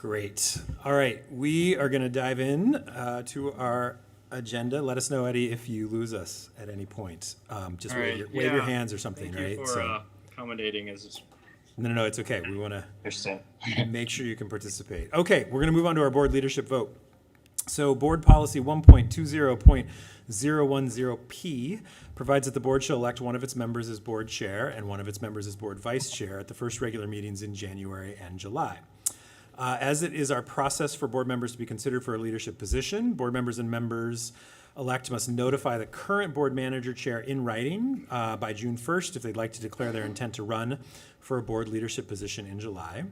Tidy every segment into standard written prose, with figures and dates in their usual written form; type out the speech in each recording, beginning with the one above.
Great. All right, we are going to dive in to our agenda. Let us know, Eddie, if you lose us at any point. Just wave your hands or something, Thank right? you for accommodating as No, it's okay. We want to interesting. make sure you can participate. Okay, we're going to move on to our board leadership vote. So board policy 1.20.010P provides that the board shall elect one of its members as board chair and one of its members as board vice chair at the first regular meetings in January and July. As it is our process for board members to be considered for a leadership position, board members and members elect must notify the current board manager chair in writing by June 1st if they'd like to declare their intent to run for a board leadership position in July.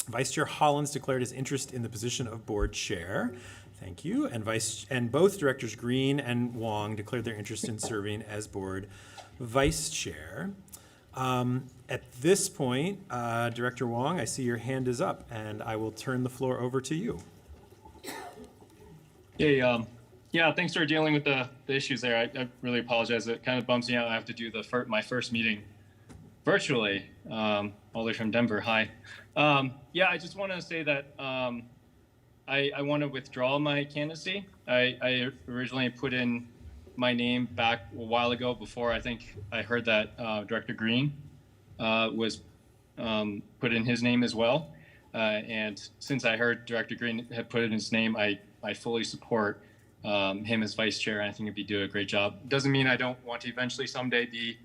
Vice Chair Hollins declared his interest in the position of board chair. Thank you. And both directors Green and Wong declared their interest in serving as board vice chair. At this point, Director Wong, I see your hand is up, and I will turn the floor over to you. Hey, yeah, thanks for dealing with the issues there. I really apologize. It kind of bums me out. I have to do my first meeting virtually, all the way from Denver. Hi. Yeah, I just want to say that I want to withdraw my candidacy. I originally put in my name back a while ago before I think I heard that Director Green was put in his name as well. And since I heard Director Green had put in his name, I fully support him as vice chair. I think he'd do a great job. Doesn't mean I don't want to eventually someday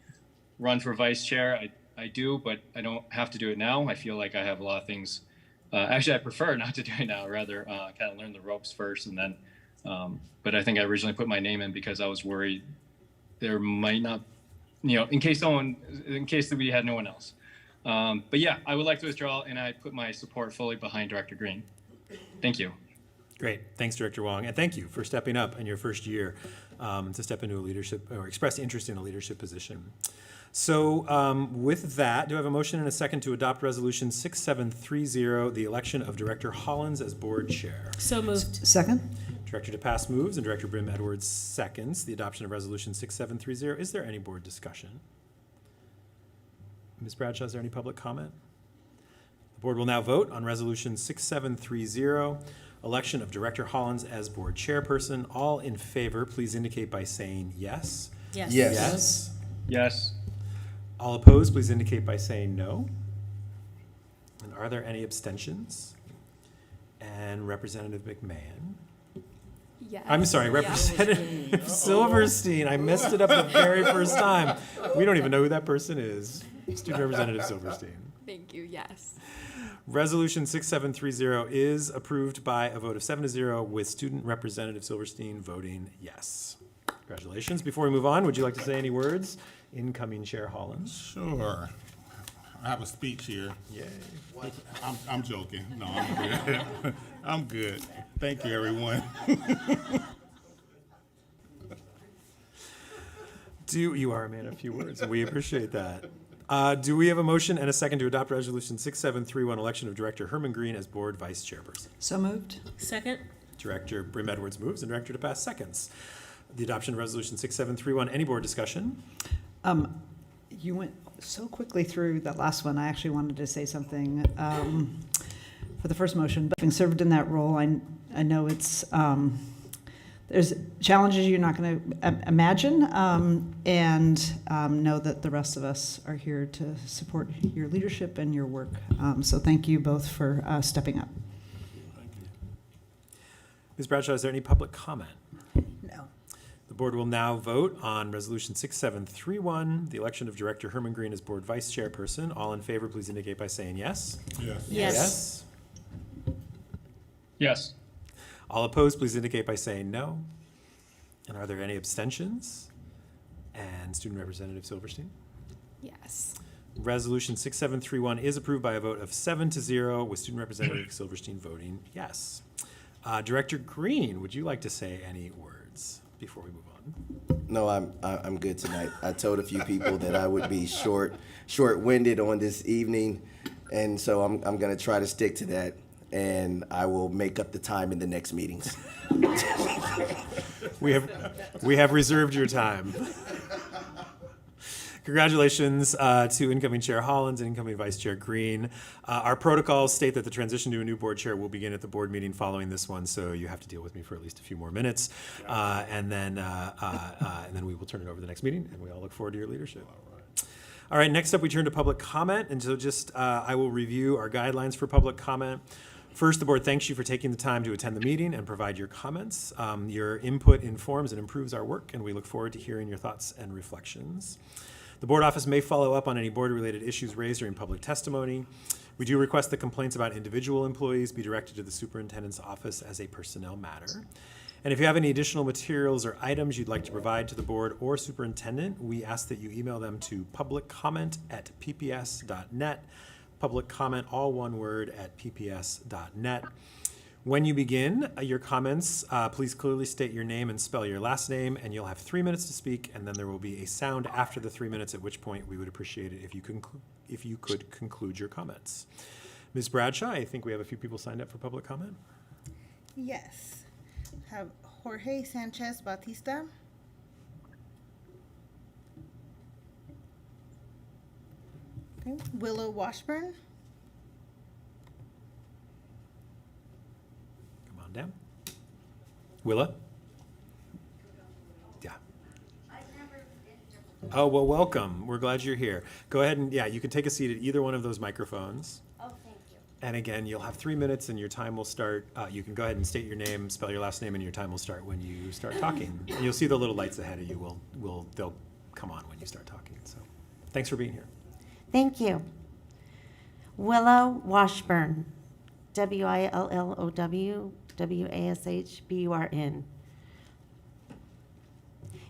run for vice chair. I do, but I don't have to do it now. I feel like I have a lot of things. Actually, I prefer not to do it now, rather kind of learn the ropes first and then. But I think I originally put my name in because I was worried there might not, in case that we had no one else. But yeah, I would like to withdraw, and I put my support fully behind Director Green. Thank you. Great. Thanks, Director Wong. And thank you for stepping up in your first year to step into a leadership or express interest in a leadership position. So with that, do I have a motion and a second to adopt Resolution 6730, the election of Director Hollins as board chair? So moved. Second? Director DePass moves and Director Brim Edwards seconds the adoption of Resolution 6730. Is there any board discussion? Ms. Bradshaw, is there any public comment? The board will now vote on Resolution 6730, election of Director Hollins as board chairperson. All in favor, please indicate by saying yes. Yes. Yes. Yes. Yes. All opposed, please indicate by saying no. And are there any abstentions? And Representative McMahon? Yes. I'm sorry, Representative Silverstein. I messed it up the very first time. We don't even know who that person is. Student Representative Silverstein. Thank you. Yes. Resolution 6730 is approved by a vote of 7-0 with Student Representative Silverstein voting yes. Congratulations. Before we move on, would you like to say any words? Incoming Chair Hollins. Sure. I have a speech here. Yay. I'm joking. No, I'm good. I'm good. Thank you, everyone. You are a man of few words. We appreciate that. Do we have a motion and a second to adopt Resolution 6731, election of Director Herman Green as board vice chairperson? So moved. Second? Director Brim Edwards moves and Director DePass seconds the adoption of Resolution 6731. Any board discussion? You went so quickly through that last one. I actually wanted to say something for the first motion. But having served in that role, I know it's there's challenges you're not going to imagine, and know that the rest of us are here to support your leadership and your work. So thank you both for stepping up. Thank you. Ms. Bradshaw, is there any public comment? No. The board will now vote on Resolution 6731, the election of Director Herman Green as board vice chairperson. All in favor, please indicate by saying yes. Yes. Yes. Yes. All opposed, please indicate by saying no. And are there any abstentions? And Student Representative Silverstein? Yes. Resolution 6731 is approved by a vote of 7-0 with Student Representative Silverstein voting yes. Director Green, would you like to say any words before we move on? No, I'm good tonight. I told a few people that I would be short-winded on this evening, and so I'm going to try to stick to that, and I will make up the time in the next meetings. We have reserved your time. Congratulations to incoming Chair Hollins and incoming Vice Chair Green. Our protocols state that the transition to a new board chair will begin at the board meeting following this one, so you have to deal with me for at least a few more minutes. And then we will turn it over to the next meeting, and we all look forward to your leadership. All right, next up we turn to public comment, and so I will review our guidelines for public comment. First, the board thanks you for taking the time to attend the meeting and provide your comments. Your input informs and improves our work, and we look forward to hearing your thoughts and reflections. The board office may follow up on any board-related issues raised during public testimony. We do request that complaints about individual employees be directed to the superintendent's office as a personnel matter. And if you have any additional materials or items you'd like to provide to the board or superintendent, we ask that you email them to publiccomment@pps.net. Public comment, all one word, at pps.net. When you begin your comments, please clearly state your name and spell your last name, and you'll have 3 minutes to speak, and then there will be a sound after the 3 minutes, at which point we would appreciate it if you could conclude your comments. Ms. Bradshaw, I think we have a few people signed up for public comment. Yes. Have Jorge Sanchez Bautista. Okay. Willow Washburn. Come on down. Willa? Yeah. Oh, well, welcome. We're glad you're here. Go ahead and, you can take a seat at either one of those microphones. Oh, thank you. And again, you'll have 3 minutes and your time will start. You can go ahead and state your name, spell your last name, and your time will start when you start talking. And you'll see the little lights ahead of you. They'll come on when you start talking. So thanks for being here. Thank you. Willow Washburn, Willow Washburn.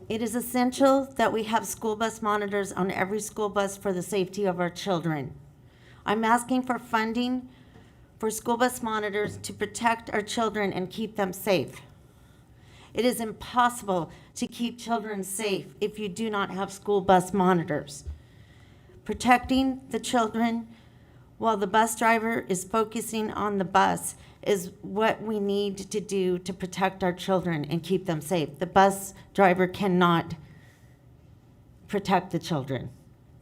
It is essential that we have school bus monitors on every school bus for the safety of our children. I'm asking for funding for school bus monitors to protect our children and keep them safe. It is impossible to keep children safe if you do not have school bus monitors. Protecting the children while the bus driver is focusing on the bus is what we need to do to protect our children and keep them safe. The bus driver cannot protect the children.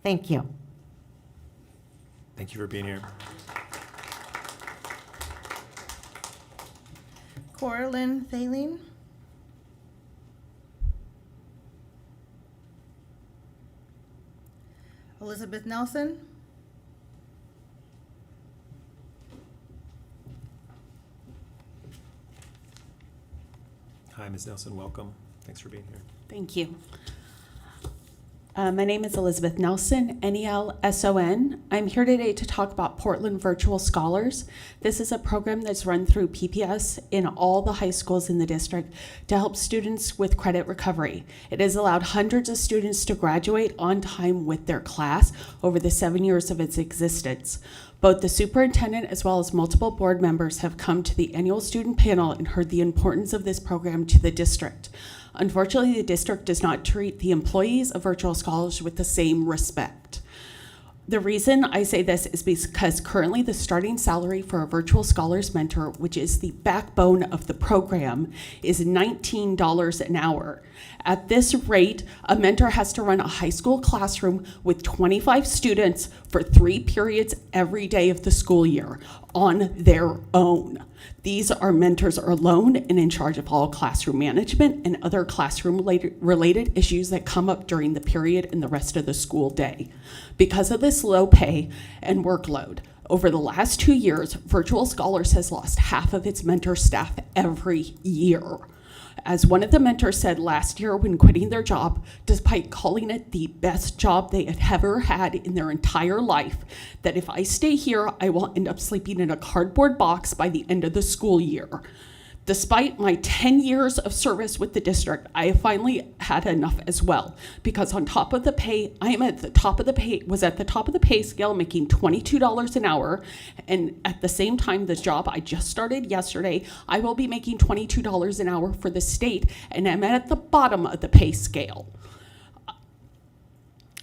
Thank you. Thank you for being here. Coraline Thaling. Elizabeth Nelson. Hi, Ms. Nelson. Welcome. Thanks for being here. Thank you. My name is Elizabeth Nelson, Nelson. I'm here today to talk about Portland Virtual Scholars. This is a program that's run through PPS in all the high schools in the district to help students with credit recovery. It has allowed hundreds of students to graduate on time with their class over the 7 years of its existence. Both the superintendent as well as multiple board members have come to the annual student panel and heard the importance of this program to the district. Unfortunately, the district does not treat the employees of Virtual Scholars with the same respect. The reason I say this is because currently the starting salary for a Virtual Scholars mentor, which is the backbone of the program, is $19 an hour. At this rate, a mentor has to run a high school classroom with 25 students for 3 periods every day of the school year on their own. These are mentors are alone and in charge of all classroom management and other classroom-related issues that come up during the period and the rest of the school day. Because of this low pay and workload, over the last 2 years, Virtual Scholars has lost half of its mentor staff every year. As one of the mentors said last year when quitting their job, despite calling it the best job they had ever had in their entire life, that if I stay here, I will end up sleeping in a cardboard box by the end of the school year. Despite my 10 years of service with the district, I have finally had enough as well, because on top of the pay, was at the top of the pay scale, making $22 an hour, and at the same time, the job I just started yesterday, I will be making $22 an hour for the state, and I'm at the bottom of the pay scale.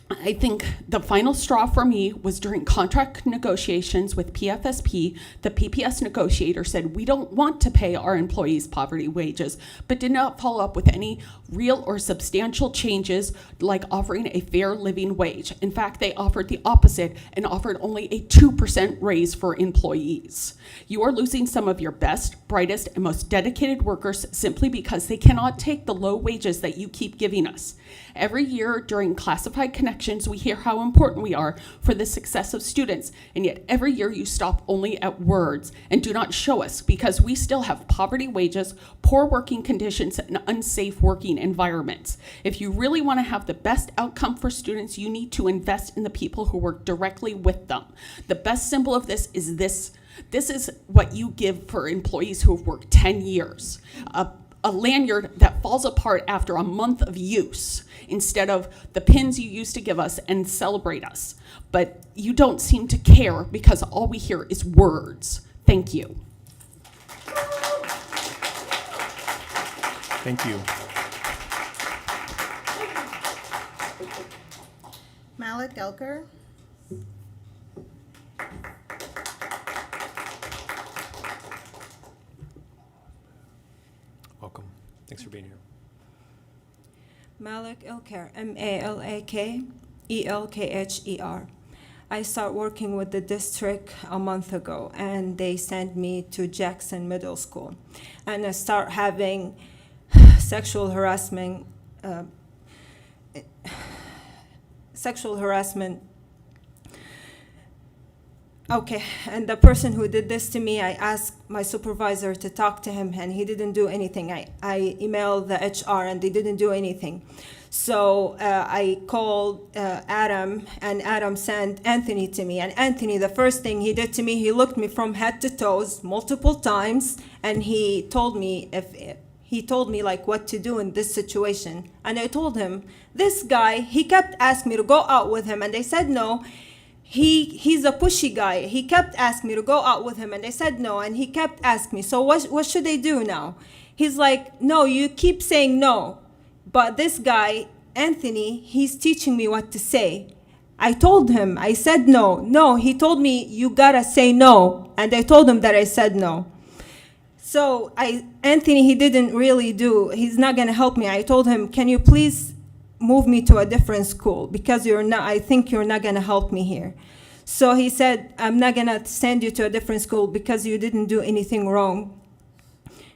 I think the final straw for me was during contract negotiations with PFSP. The PPS negotiator said, we don't want to pay our employees poverty wages, but did not follow up with any real or substantial changes like offering a fair living wage. In fact, they offered the opposite and offered only a 2% raise for employees. You are losing some of your best, brightest, and most dedicated workers simply because they cannot take the low wages that you keep giving us. Every year during classified connections, we hear how important we are for the success of students, and yet every year you stop only at words and do not show us, because we still have poverty wages, poor working conditions, and unsafe working environments. If you really want to have the best outcome for students, you need to invest in the people who work directly with them. The best symbol of this is this. This is what you give for employees who have worked 10 years. A lanyard that falls apart after a month of use, instead of the pins you used to give us and celebrate us. But you don't seem to care because all we hear is words. Thank you. Thank you. Malik Elker. Welcome. Thanks for being here. Malik Elker, MALAKELKHER. I started working with the district a month ago, and they sent me to Jackson Middle School. And I start having sexual harassment. Okay, and the person who did this to me, I asked my supervisor to talk to him, and he didn't do anything. I emailed the HR, and they didn't do anything. So I called Adam, and Adam sent Anthony to me. And Anthony, the first thing he did to me, he looked me from head to toes multiple times, and he told me like what to do in this situation. And I told him, this guy, he kept asking me to go out with him, and they said no. He's a pushy guy. He kept asking me to go out with him, and I said no, and he kept asking me, so what should I do now? He's like, no, you keep saying no. But this guy, Anthony, he's teaching me what to say. I told him, I said no. No, he told me, you gotta say no. And I told him that I said no. So Anthony, he didn't really he's not gonna help me. I told him, can you please move me to a different school, because I think you're not gonna help me here. So he said, I'm not gonna send you to a different school because you didn't do anything wrong.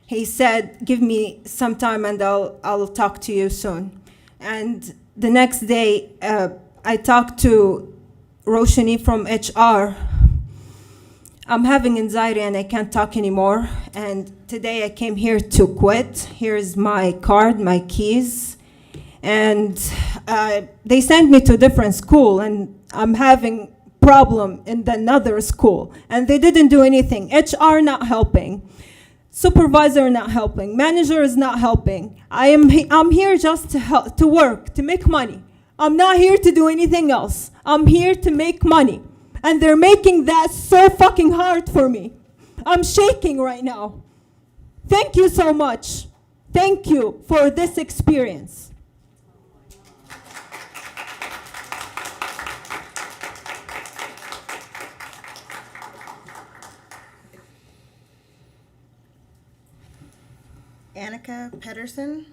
He said, give me some time and I'll talk to you soon. And the next day, I talked to Roshani from HR. I'm having anxiety and I can't talk anymore. And today I came here to quit. Here's my card, my keys. And they sent me to a different school, and I'm having problem in another school, and they didn't do anything. HR not helping, supervisor not helping, manager is not helping. I'm here just to work, to make money. I'm not here to do anything else. I'm here to make money, and they're making that so fucking hard for me. I'm shaking right now. Thank you so much. Thank you for this experience. Annika Pedersen.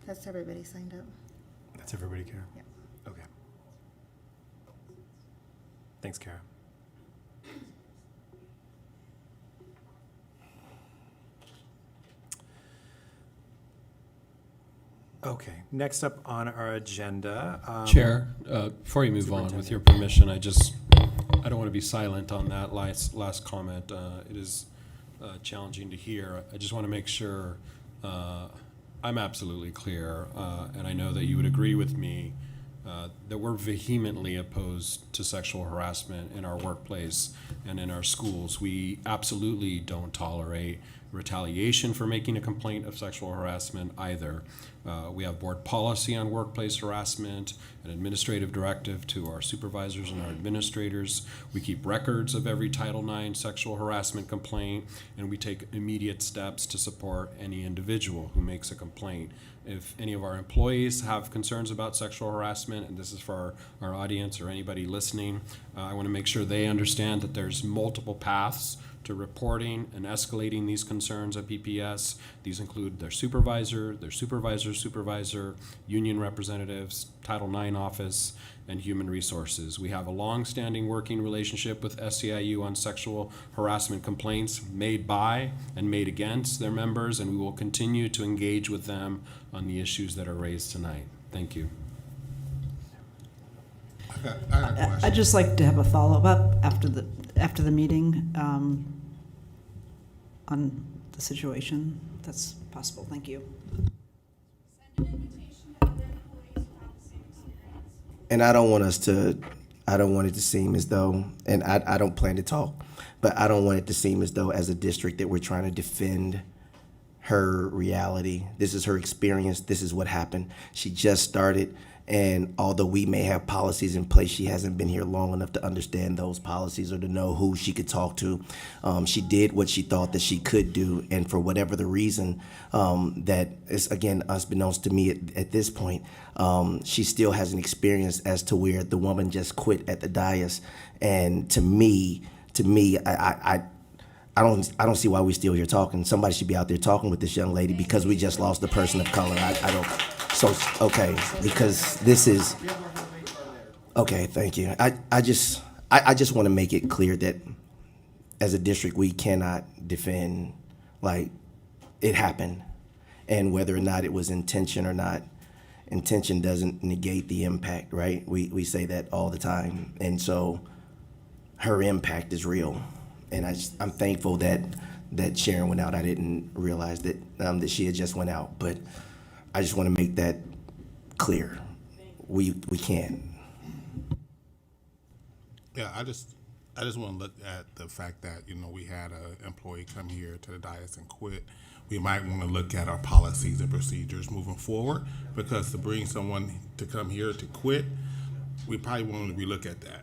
That's everybody signed up. That's everybody, Kara? Yeah. Okay. Thanks, Kara. Okay, next up on our agenda. Chair, before you move on, with your permission, I don't want to be silent on that last comment. It is challenging to hear. I just want to make sure I'm absolutely clear, and I know that you would agree with me, that we're vehemently opposed to sexual harassment in our workplace and in our schools. We absolutely don't tolerate retaliation for making a complaint of sexual harassment either. We have board policy on workplace harassment, an administrative directive to our supervisors and our administrators. We keep records of every Title IX sexual harassment complaint, and we take immediate steps to support any individual who makes a complaint. If any of our employees have concerns about sexual harassment, and this is for our audience or anybody listening, I want to make sure they understand that there's multiple paths to reporting and escalating these concerns at PPS. These include their supervisor, supervisor, union representatives, Title IX office, and human resources. We have a long-standing working relationship with SEIU on sexual harassment complaints made by and made against their members, and we will continue to engage with them on the issues that are raised tonight. Thank you. I got a question. I'd just like to have a follow-up after the meeting on the situation. That's possible. Thank you. And I don't want it to seem as though, and I don't plan to talk, but I don't want it to seem as though as a district that we're trying to defend her reality. This is her experience. This is what happened. She just started. And although we may have policies in place, she hasn't been here long enough to understand those policies or to know who she could talk to. She did what she thought that she could do, and for whatever the reason, that is, again, unbeknownst to me at this point, she still has an experience as to where the woman just quit at the dais. And to me, I don't see why we're still here talking. Somebody should be out there talking with this young lady because we just lost a person of color. I don't. So, okay, because this is, okay, thank you. I just want to make it clear that as a district, we cannot defend, like, it happened. And whether or not it was intention or not, intention doesn't negate the impact, right? We say that all the time. And so her impact is real. And I'm thankful that Sharon went out. I didn't realize that she had just went out, but I just want to make that clear. We can't. Yeah, I just want to look at the fact that, we had an employee come here to the dais and quit. We might want to look at our policies and procedures moving forward, because to bring someone to come here to quit, we probably want to relook at that.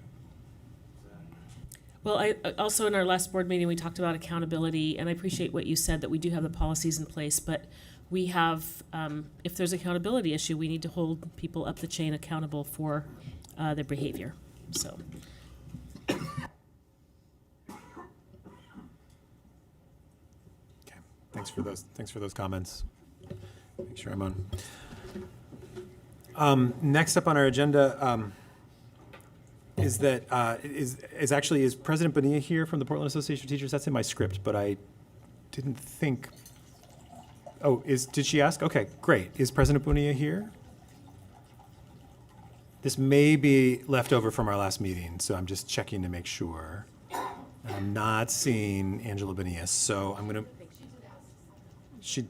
Well, I also in our last board meeting, we talked about accountability, and I appreciate what you said, that we do have the policies in place, but we have, if there's accountability issue, we need to hold people up the chain accountable for their behavior, so. Okay, thanks for those comments. Make sure I'm on. Next up on our agenda is President Bonilla here from the Portland Association of Teachers? That's in my script, but I didn't think. Oh, did she ask? Okay, great. Is President Bonilla here? This may be left over from our last meeting, so I'm just checking to make sure. I'm not seeing Angela Bonilla, so I'm gonna. She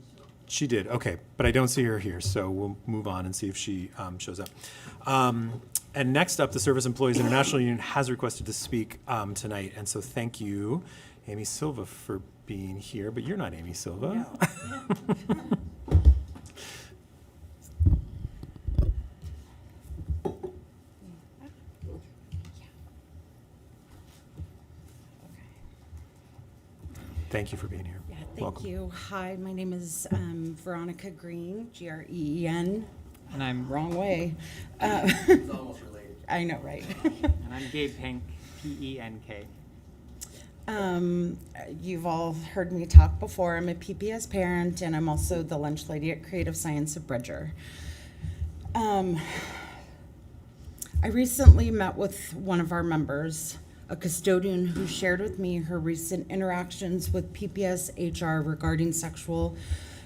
did, okay, but I don't see her here, so we'll move on and see if she shows up. And next up, the Service Employees International Union has requested to speak tonight, and so thank you, Amy Silva, for being here, but you're not Amy Silva. Thank you for being here. Yeah, thank Welcome. you. Hi, my name is Veronica Green, Green, and I'm wrong way. It's almost related. I know, right? And I'm Gabe Pink, Penk. You've all heard me talk before. I'm a PPS parent, and I'm also the lunch lady at Creative Science of Bridger. I recently met with one of our members, a custodian who shared with me her recent interactions with PPS HR regarding sexual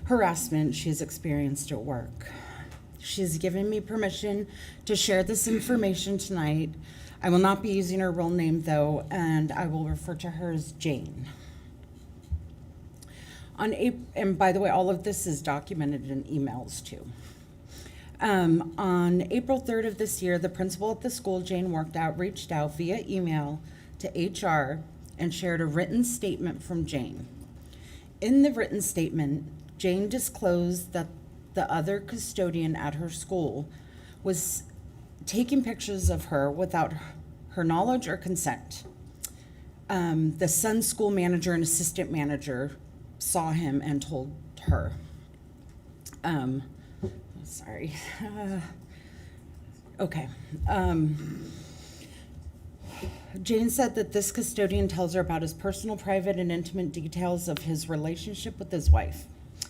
harassment she has experienced at work. She has given me permission to share this information tonight. I will not be using her real name, though, and I will refer to her as Jane. And by the way, all of this is documented in emails, too. On April 3rd of this year, the principal at the school Jane worked at reached out via email to HR and shared a written statement from Jane. In the written statement, Jane disclosed that the other custodian at her school was taking pictures of her without her knowledge or consent. The son's school manager and assistant manager saw him and told her. Sorry. Okay. Jane said that this custodian tells her about his personal, private, and intimate details of his relationship with his wife.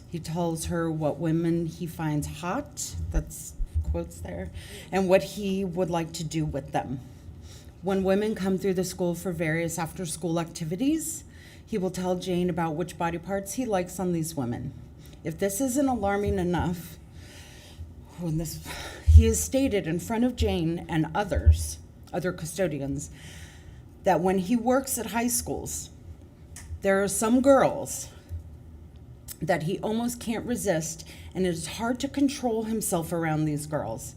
He tells her what women he finds hot, that's quotes there, and what he would like to do with them. When women come through the school for various after-school activities, he will tell Jane about which body parts he likes on these women. If this isn't alarming enough, he has stated in front of Jane and other custodians, that when he works at high schools, there are some girls that he almost can't resist, and it is hard to control himself around these girls.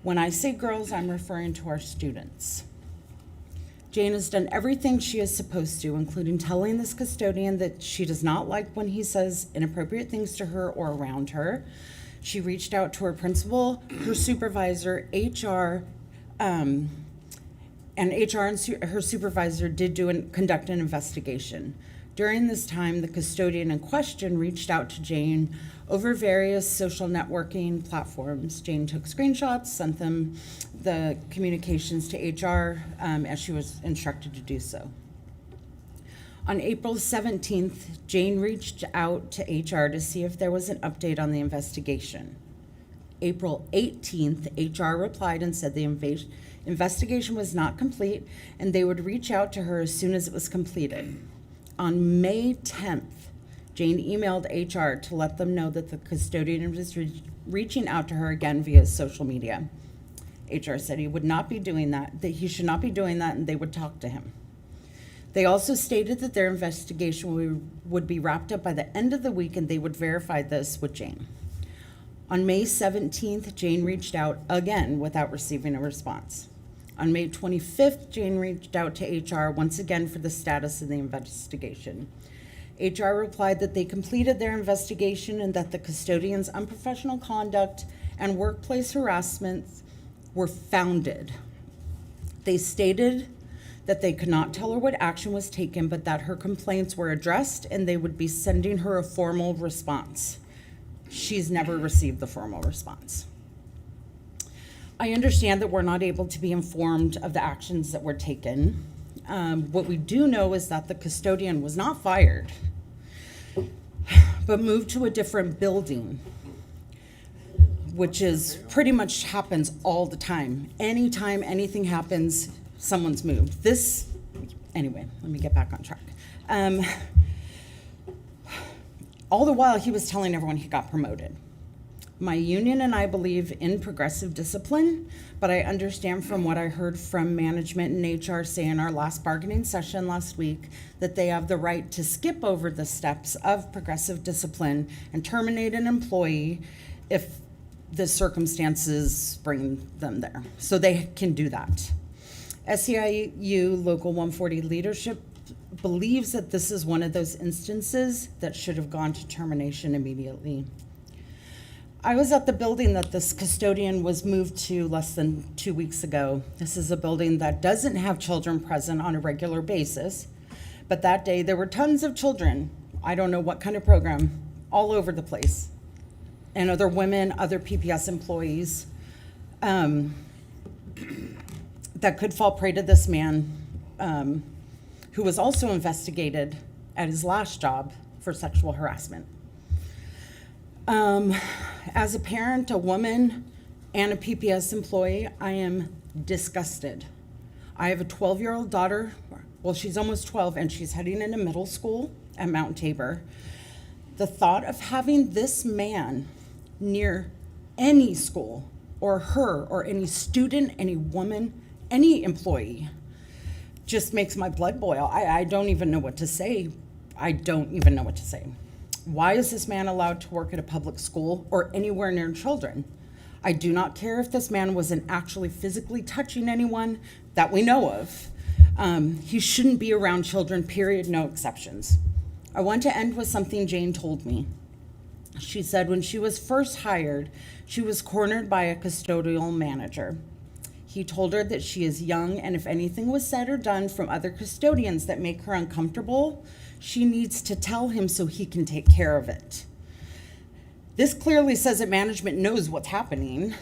When I say girls, I'm referring to our students. Jane has done everything she is supposed to, including telling this custodian that she does not like when he says inappropriate things to her or around her. She reached out to her principal, her supervisor, HR, and HR and her supervisor did conduct an investigation. During this time, the custodian in question reached out to Jane over various social networking platforms. Jane took screenshots, sent them the communications to HR as she was instructed to do so. On April 17th, Jane reached out to HR to see if there was an update on the investigation. April 18th, HR replied and said the investigation was not complete and they would reach out to her as soon as it was completed. On May 10th, Jane emailed HR to let them know that the custodian was reaching out to her again via social media. HR said he would not be doing that he should not be doing that, and they would talk to him. They also stated that their investigation would be wrapped up by the end of the week, and they would verify this with Jane. On May 17th, Jane reached out again without receiving a response. On May 25th, Jane reached out to HR once again for the status of the investigation. HR replied that they completed their investigation and that the custodian's unprofessional conduct and workplace harassment were founded. They stated that they could not tell her what action was taken, but that her complaints were addressed and they would be sending her a formal response. She's never received the formal response. I understand that we're not able to be informed of the actions that were taken. What we do know is that the custodian was not fired, but moved to a different building, which is pretty much happens all the time. Anytime anything happens, someone's moved. Anyway, let me get back on track. All the while he was telling everyone he got promoted. My union and I believe in progressive discipline, but I understand from what I heard from management and HR say in our last bargaining session last week that they have the right to skip over the steps of progressive discipline and terminate an employee if the circumstances bring them there. So they can do that. SEIU Local 140 leadership believes that this is one of those instances that should have gone to termination immediately. I was at the building that this custodian was moved to less than 2 weeks ago. This is a building that doesn't have children present on a regular basis, but that day there were tons of children, I don't know what kind of program, all over the place, and other women, other PPS employees that could fall prey to this man who was also investigated at his last job for sexual harassment. As a parent, a woman, and a PPS employee, I am disgusted. I have a 12-year-old daughter. Well, she's almost 12, and she's heading into middle school at Mount Tabor. The thought of having this man near any school, or her, or any student, any woman, any employee, just makes my blood boil. I don't even know what to say. I don't even know what to say. Why is this man allowed to work at a public school or anywhere near children? I do not care if this man wasn't actually physically touching anyone that we know of. He shouldn't be around children, period, no exceptions. I want to end with something Jane told me. She said when she was first hired, she was cornered by a custodial manager. He told her that she is young, and if anything was said or done from other custodians that make her uncomfortable, she needs to tell him so he can take care of it. This clearly says that management knows what's happening,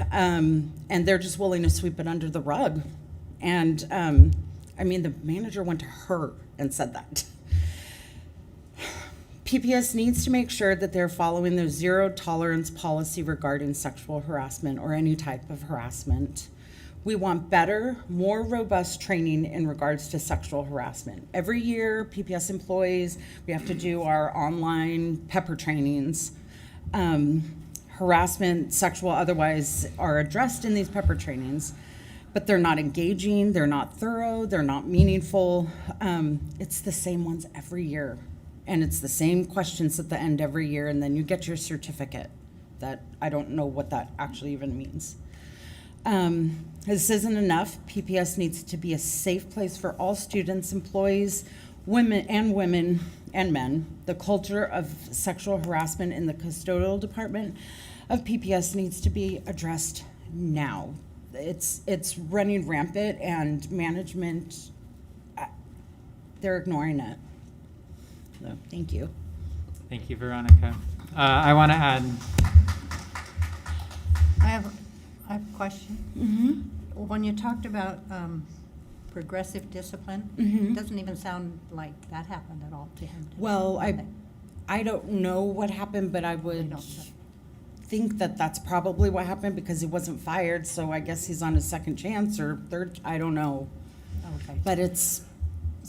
and they're just willing to sweep it under the rug. And I mean, the manager went to her and said that. PPS needs to make sure that they're following their zero tolerance policy regarding sexual harassment or any type of harassment. We want better, more robust training in regards to sexual harassment. Every year, PPS employees, we have to do our online pepper trainings. Harassment, sexual, otherwise, are addressed in these pepper trainings, but they're not engaging, they're not thorough, they're not meaningful. It's the same ones every year. And it's the same questions at the end every year, and then you get your certificate. That I don't know what that actually even means. This isn't enough. PPS needs to be a safe place for all students, employees, women and men. The culture of sexual harassment in the custodial department of PPS needs to be addressed now. It's running rampant, and management, they're ignoring it. So, thank you. Thank you, Veronica. I want to add, I have a question. Mm-hmm. When you talked about progressive discipline, Mhm. it doesn't even sound like that happened at all to him. did it? Well, Nothing. I don't know what happened, but I would don't know. think that that's probably what happened because he wasn't fired, so I guess he's on his second chance or third, I don't know. Okay. But it's,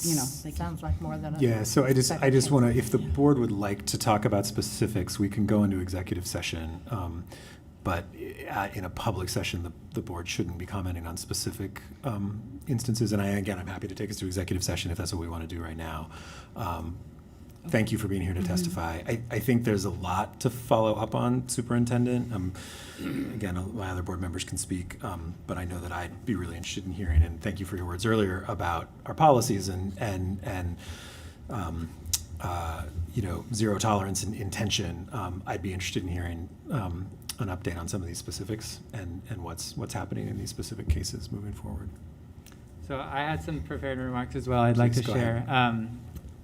you know, like, Sounds like more than a. Yeah, so I just second want to, chance. if the board would like to talk about specifics, we can go into executive session. But in a public session, the board shouldn't be commenting on specific instances. And I'm happy to take us to executive session if that's what we want to do right now. Thank you for being here to testify. I think there's a lot to follow up on, Superintendent. Again, my other board members can speak, but I know that I'd be really interested in hearing, and thank you for your words earlier about our policies and zero tolerance and intention. I'd be interested in hearing an update on some of these specifics and what's happening in these specific cases moving forward. so I had some prepared remarks as well I'd like to Please go share.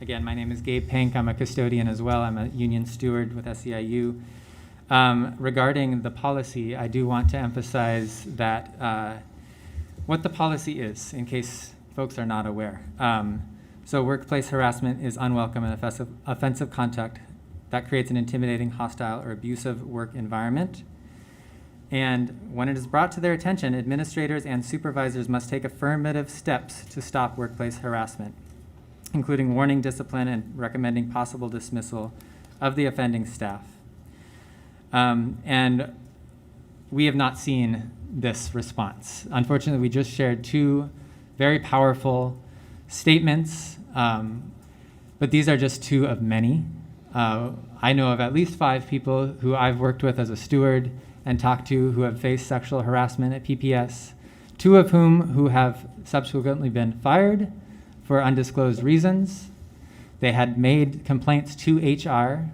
Again, my name is Gabe Pink. I'm a custodian as well. I'm a union steward with SEIU. Regarding the policy, I do want to emphasize that what the policy is, in case folks are not aware. So workplace harassment is unwelcome and offensive conduct that creates an intimidating, hostile, or abusive work environment. And when it is brought to their attention, administrators and supervisors must take affirmative steps to stop workplace harassment, including warning, discipline, and recommending possible dismissal of the offending staff. And we have not seen this response. Unfortunately, we just shared two very powerful statements, but these are just two of many. I know of at least 5 people who I've worked with as a steward and talked to who have faced sexual harassment at PPS, 2 of whom who have subsequently been fired for undisclosed reasons. They had made complaints to HR.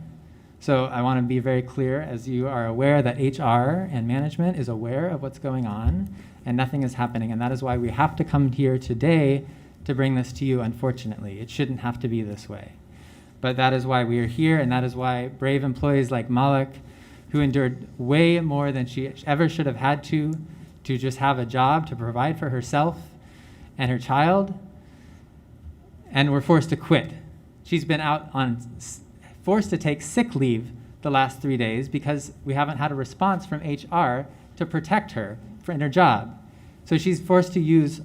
So I want to be very clear, as you are aware, that HR and management is aware of what's going on and nothing is happening. And that is why we have to come here today to bring this to you, unfortunately. It shouldn't have to be this way. But that is why we are here, and that is why brave employees like Malik, who endured way more than she ever should have had to just have a job to provide for herself and her child, and were forced to quit. She's been out on forced to take sick leave the last 3 days because we haven't had a response from HR to protect her in her job. So she's forced to use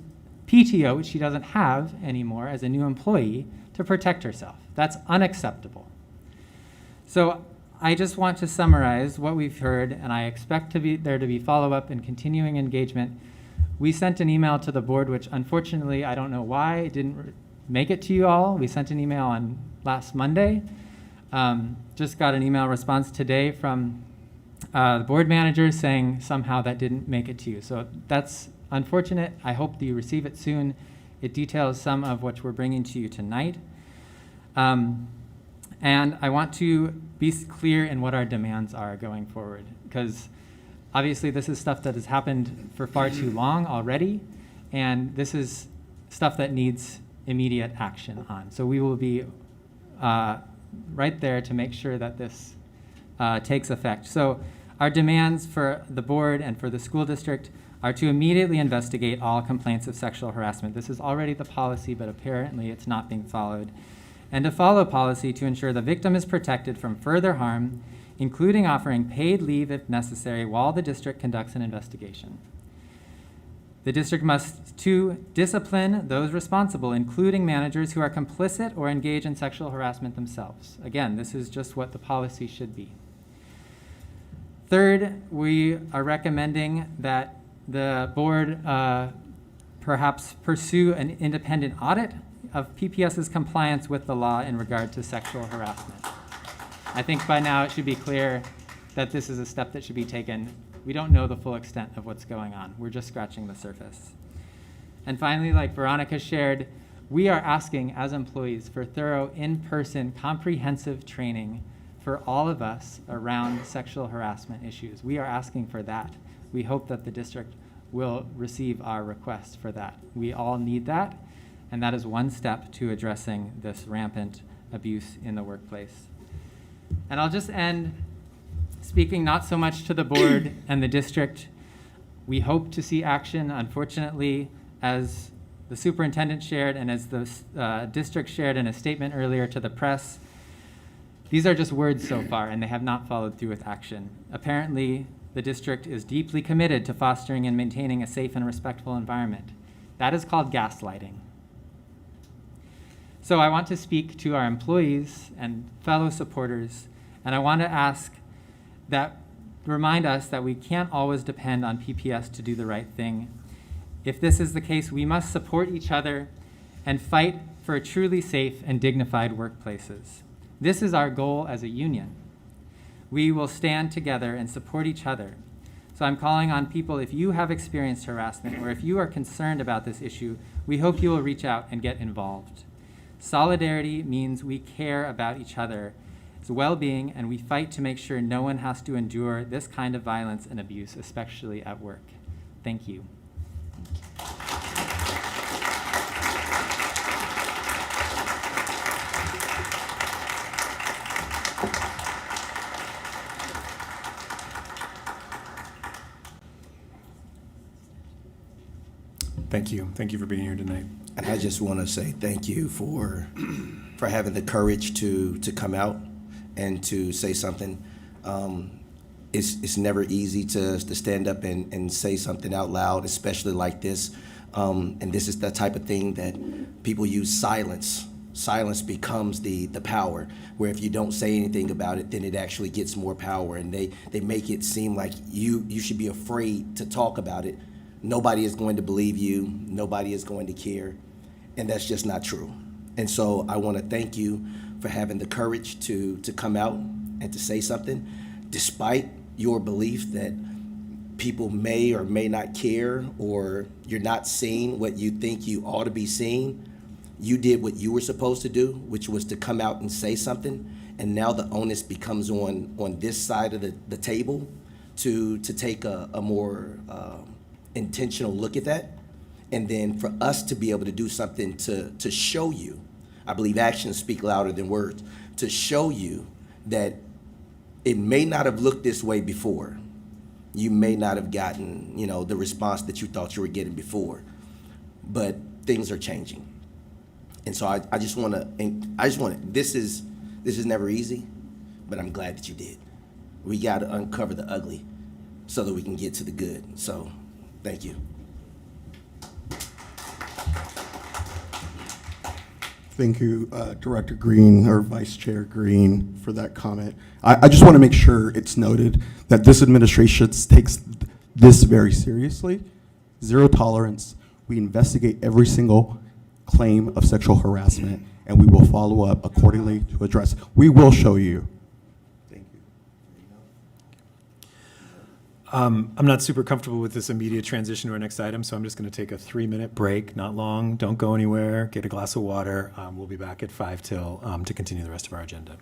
PTO, which she doesn't have anymore as a new employee, to protect herself. That's unacceptable. So I just want to summarize what we've heard, and I expect there to be follow-up and continuing engagement. We sent an email to the board, which unfortunately, I don't know why it didn't make it to you all. We sent an email on last Monday. Just got an email response today from the board manager saying somehow that didn't make it to you. So that's unfortunate. I hope that you receive it soon. It details some of what we're bringing to you tonight. And I want to be clear in what our demands are going forward, because obviously this is stuff that has happened for far too long already, and this is stuff that needs immediate action on. So we will be right there to make sure that this takes effect. So our demands for the board and for the school district are to immediately investigate all complaints of sexual harassment. This is already the policy, but apparently it's not being followed. And to follow policy to ensure the victim is protected from further harm, including offering paid leave if necessary while the district conducts an investigation. The district must, 2, discipline those responsible, including managers who are complicit or engage in sexual harassment themselves. Again, this is just what the policy should be. 3rd, we are recommending that the board perhaps pursue an independent audit of PPS's compliance with the law in regard to sexual harassment. I think by now it should be clear that this is a step that should be taken. We don't know the full extent of what's going on. We're just scratching the surface. And finally, like Veronica shared, we are asking as employees for thorough in-person comprehensive training for all of us around sexual harassment issues. We are asking for that. We hope that the district will receive our request for that. We all need that, and that is one step to addressing this rampant abuse in the workplace. And I'll just end speaking not so much to the board and the district. We hope to see action. Unfortunately, as the superintendent shared and as the district shared in a statement earlier to the press, these are just words so far, and they have not followed through with action. Apparently, the district is deeply committed to fostering and maintaining a safe and respectful environment. That is called gaslighting. So I want to speak to our employees and fellow supporters, and I want to ask that remind us that we can't always depend on PPS to do the right thing. If this is the case, we must support each other and fight for truly safe and dignified workplaces. This is our goal as a union. We will stand together and support each other. So I'm calling on people, if you have experienced harassment or if you are concerned about this issue, we hope you will reach out and get involved. Solidarity means we care about each other's well-being, and we fight to make sure no one has to endure this kind of violence and abuse, especially at work. Thank you. Thank you. Thank you for being here tonight. And I just want to say thank you for having the courage to come out and to say something. It's never easy to stand up and say something out loud, especially like this. And this is the type of thing that people use silence. Silence becomes the power, where if you don't say anything about it, then it actually gets more power. And they make it seem like you should be afraid to talk about it. Nobody is going to believe you. Nobody is going to care. And that's just not true. And so I want to thank you for having the courage to come out and to say something, despite your belief that people may or may not care, or you're not seeing what you think you ought to be seeing. You did what you were supposed to do, which was to come out and say something. And now the onus becomes on this side of the table to take a more intentional look at that, and then for us to be able to do something to show you. I believe actions speak louder than words. To show you that it may not have looked this way before. You may not have gotten, the response that you thought you were getting before, but things are changing. And so I just want to. This is never easy, but I'm glad that you did. We got to uncover the ugly so that we can get to the good. So. Thank you. Thank you, Director Green, or Vice Chair Green, for that comment. I just want to make sure it's noted that this administration takes this very seriously. Zero tolerance. We investigate every single claim of sexual harassment, and we will follow up accordingly to address. We will show you. I'm not super comfortable with this immediate transition to our next item, so I'm just going to take a 3-minute break, not long. Don't go anywhere. Get a glass of water. We'll be back at 5 till to continue the rest of our agenda.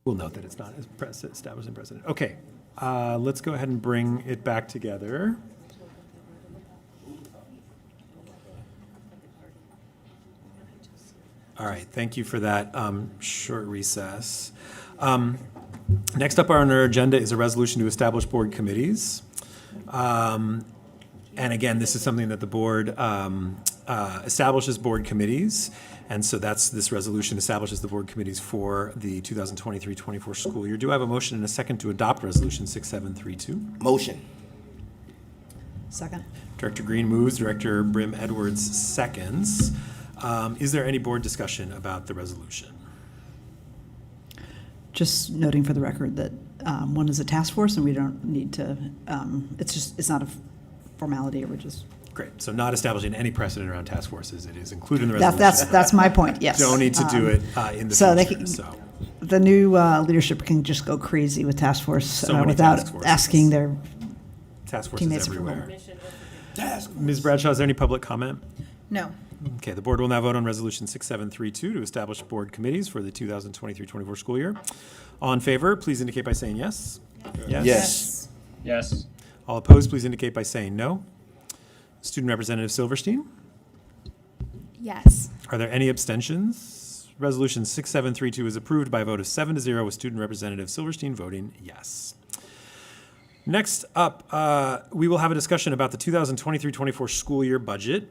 We'll note that it's not as established in precedent. Okay, let's go ahead and bring it back together. All right, thank you for that short recess. Next up on our agenda is a resolution to establish board committees. And again, this is something that the board establishes board committees. And so this resolution establishes the board committees for the 2023-24 school year. Do I have a motion and a second to adopt Resolution 6732? Motion. Second. Director Green moves, Director Brim Edwards seconds. Is there any board discussion about the resolution? Just noting for the record that one is a task force and we don't need to, it's not a formality, we're just. Great. So not establishing any precedent around task forces. It is included in the resolution. That's my point, yes. Don't need to do it in the so future. They So the new leadership can just go crazy with task force So many without task forces. asking their task forces teammates everywhere. Task. Ms. Bradshaw, is there any public comment? No. Okay, the board will now vote on Resolution 6732 to establish board committees for the 2023-24 school year. All in favor, please indicate by saying yes. Yes. Yes. All opposed, please indicate by saying no. Student Representative Silverstein, Yes. are there any abstentions? Resolution 6732 is approved by a vote of 7-0 with Student Representative Silverstein voting yes. Next up, we will have a discussion about the 2023-24 school year budget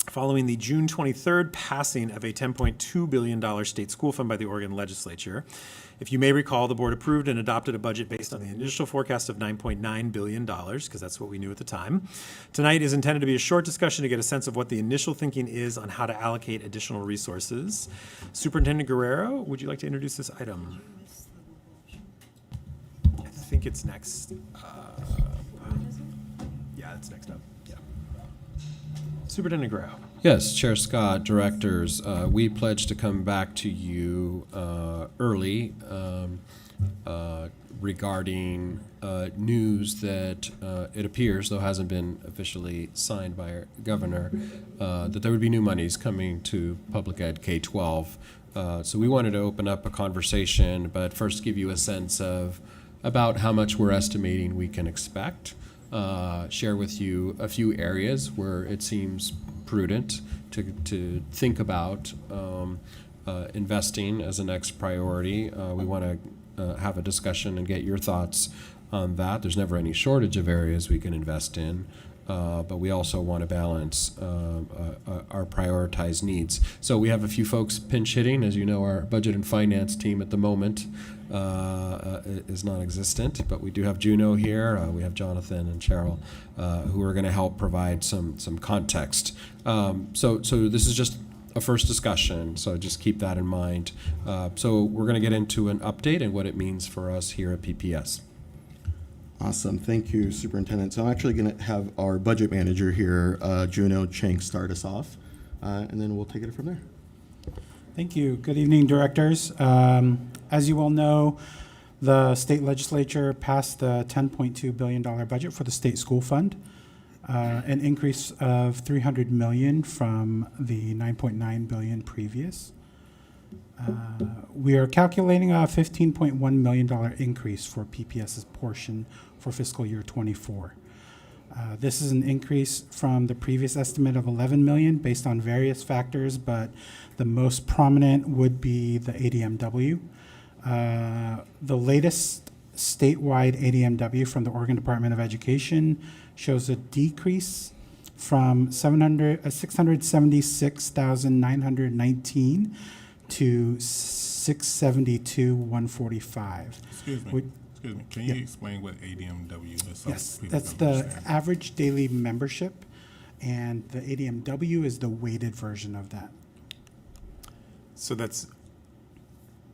following the June 23rd passing of a $10.2 billion state school fund by the Oregon legislature. If you may recall, the board approved and adopted a budget based on the initial forecast of $9.9 billion, because that's what we knew at the time. Tonight is intended to be a short discussion to get a sense of what the initial thinking is on how to allocate additional resources. Superintendent Guerrero, would you like to introduce this item? I think it's next. Yeah, it's next up. Yeah. Superintendent Guerrero. Yes, Chair Scott, directors, we pledge to come back to you early regarding news that it appears, though hasn't been officially signed by our governor, that there would be new monies coming to public ed K-12. So we wanted to open up a conversation, but first give you a sense of about how much we're estimating we can expect. Share with you a few areas where it seems prudent to think about investing as a next priority. We want to have a discussion and get your thoughts on that. There's never any shortage of areas we can invest in, but we also want to balance our prioritized needs. So we have a few folks pinch hitting. As you know, our budget and finance team at the moment is non-existent, but we do have Juno here. We have Jonathan and Cheryl who are going to help provide some context. So this is just a first discussion, so just keep that in mind. So we're going to get into an update and what it means for us here at PPS. Awesome. Thank you, Superintendent. So I'm actually going to have our budget manager here, Juno Chang, start us off, and then we'll take it from there. Thank you. Good evening, directors. As you all know, the state legislature passed the $10.2 billion budget for the state school fund, an increase of $300 million from the $9.9 billion previous. We are calculating a $15.1 million increase for PPS's portion for fiscal year 24. This is an increase from the previous estimate of $11 million based on various factors, but the most prominent would be the ADMW. The latest statewide ADMW from the Oregon Department of Education shows a decrease from 676,919 to 672,145. Excuse me. Can you explain what ADMW is? So Yes, people that's can the understand? average daily membership, and the ADMW is the weighted version of that. So that's,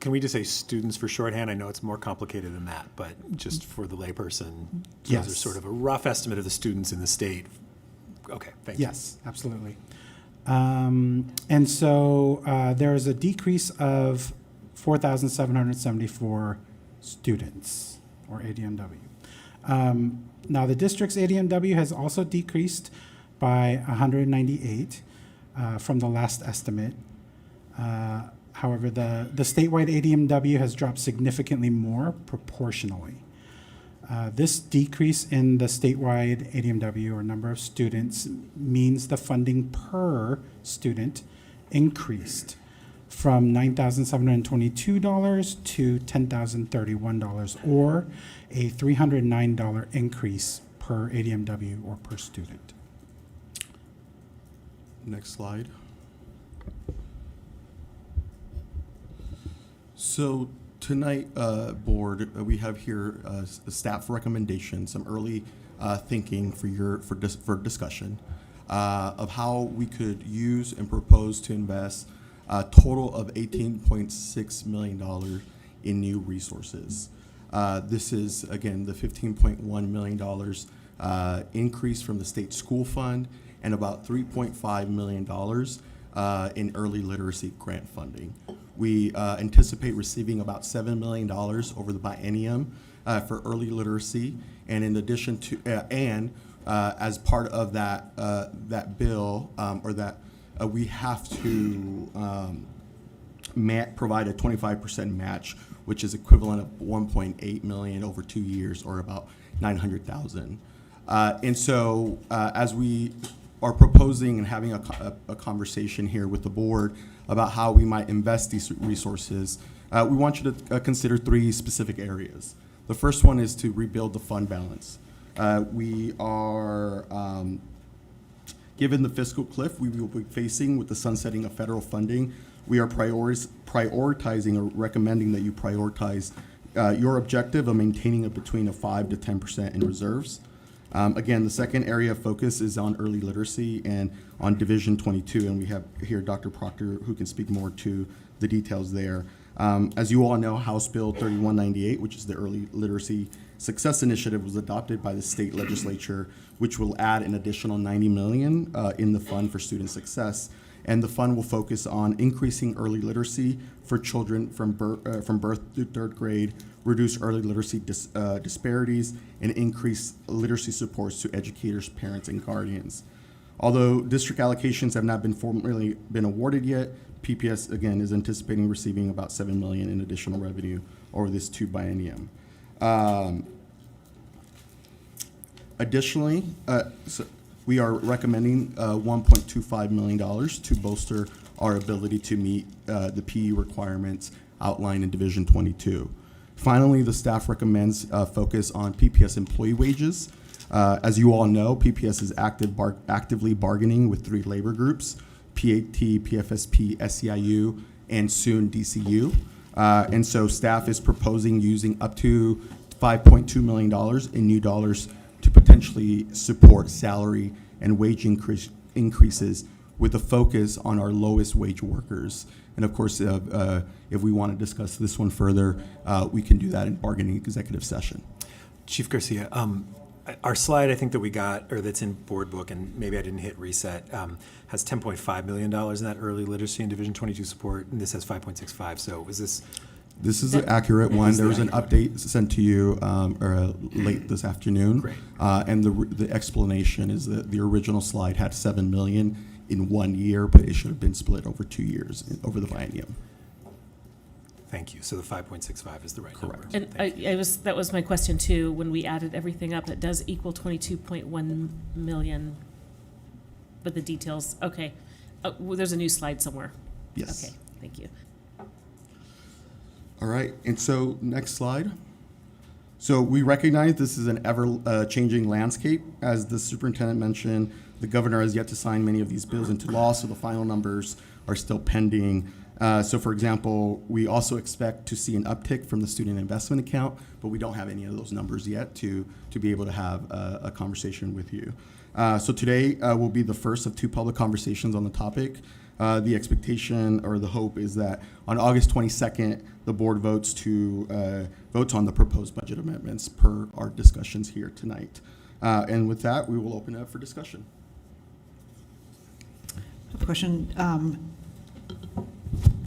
can we just say students for shorthand? I know it's more complicated than that, but just for the layperson, Yes. those are sort of a rough estimate of the students in the state. Okay, thank you. Yes, absolutely. And so there is a decrease of 4,774 students, or ADMW. Now, the district's ADMW has also decreased by 198 from the last estimate. However, the statewide ADMW has dropped significantly more proportionally. This decrease in the statewide ADMW, or number of students, means the funding per student increased from $9,722 to $10,031, or a $309 increase per ADMW or per student. Next slide. So tonight, board, we have here staff recommendations, some early thinking for discussion of how we could use and propose to invest a total of $18.6 million in new resources. This is, again, the $15.1 million increase from the state school fund and about $3.5 million in early literacy grant funding. We anticipate receiving about $7 million over the biennium for early literacy, and in addition to, as part of that bill, we have to provide a 25% match, which is equivalent of $1.8 million over 2 years, or about $900,000. And so, as we are proposing and having a conversation here with the board about how we might invest these resources, we want you to consider 3 specific areas. The first one is to rebuild the fund balance. We are, given the fiscal cliff we will be facing with the sunsetting of federal funding, we are prioritizing or recommending that you prioritize your objective of maintaining it between a 5 to 10% in reserves. Again, the second area of focus is on early literacy and on Division 22, and we have here Dr. Proctor, who can speak more to the details there. As you all know, House Bill 3198, which is the Early Literacy Success Initiative, was adopted by the state legislature, which will add an additional $90 million in the fund for student success. And the fund will focus on increasing early literacy for children from birth through 3rd grade, reduce early literacy disparities, and increase literacy supports to educators, parents, and guardians. Although district allocations have not been formally been awarded yet, PPS, again, is anticipating receiving about $7 million in additional revenue over this 2 biennium. Additionally, we are recommending $1.25 million to bolster our ability to meet the PE requirements outlined in Division 22. Finally, the staff recommends focus on PPS employee wages. As you all know, PPS is actively bargaining with 3 labor groups: PAT, PFSP, SEIU, and soon DCU. And so staff is proposing using up to $5.2 million in new dollars to potentially support salary and wage increases with a focus on our lowest wage workers. And of course, if we want to discuss this one further, we can do that in bargaining executive session. Chief Garcia, our slide, I think that we got, or that's in board book, and maybe I didn't hit reset, has $10.5 million in that early literacy and Division 22 support, and this has 5.65. So is this? This is an accurate one. There was an update sent to you late this afternoon. Great. And the explanation is that the original slide had $7 million in 1 year, but it should have been split over 2 years over the biennium. Thank you. So the 5.65 is the right number. And that was my question too. When we added everything up, it does equal 22.1 million. But the details, okay. Well, there's a new slide somewhere. Yes. Okay, thank you. All right, and so next slide. So we recognize this is an ever-changing landscape. As the superintendent mentioned, the governor has yet to sign many of these bills into law, so the final numbers are still pending. So for example, we also expect to see an uptick from the student investment account, but we don't have any of those numbers yet to be able to have a conversation with you. So today will be the first of 2 public conversations on the topic. The expectation or the hope is that on August 22nd, the board votes on the proposed budget amendments per our discussions here tonight. And with that, we will open it up for discussion. I have a question.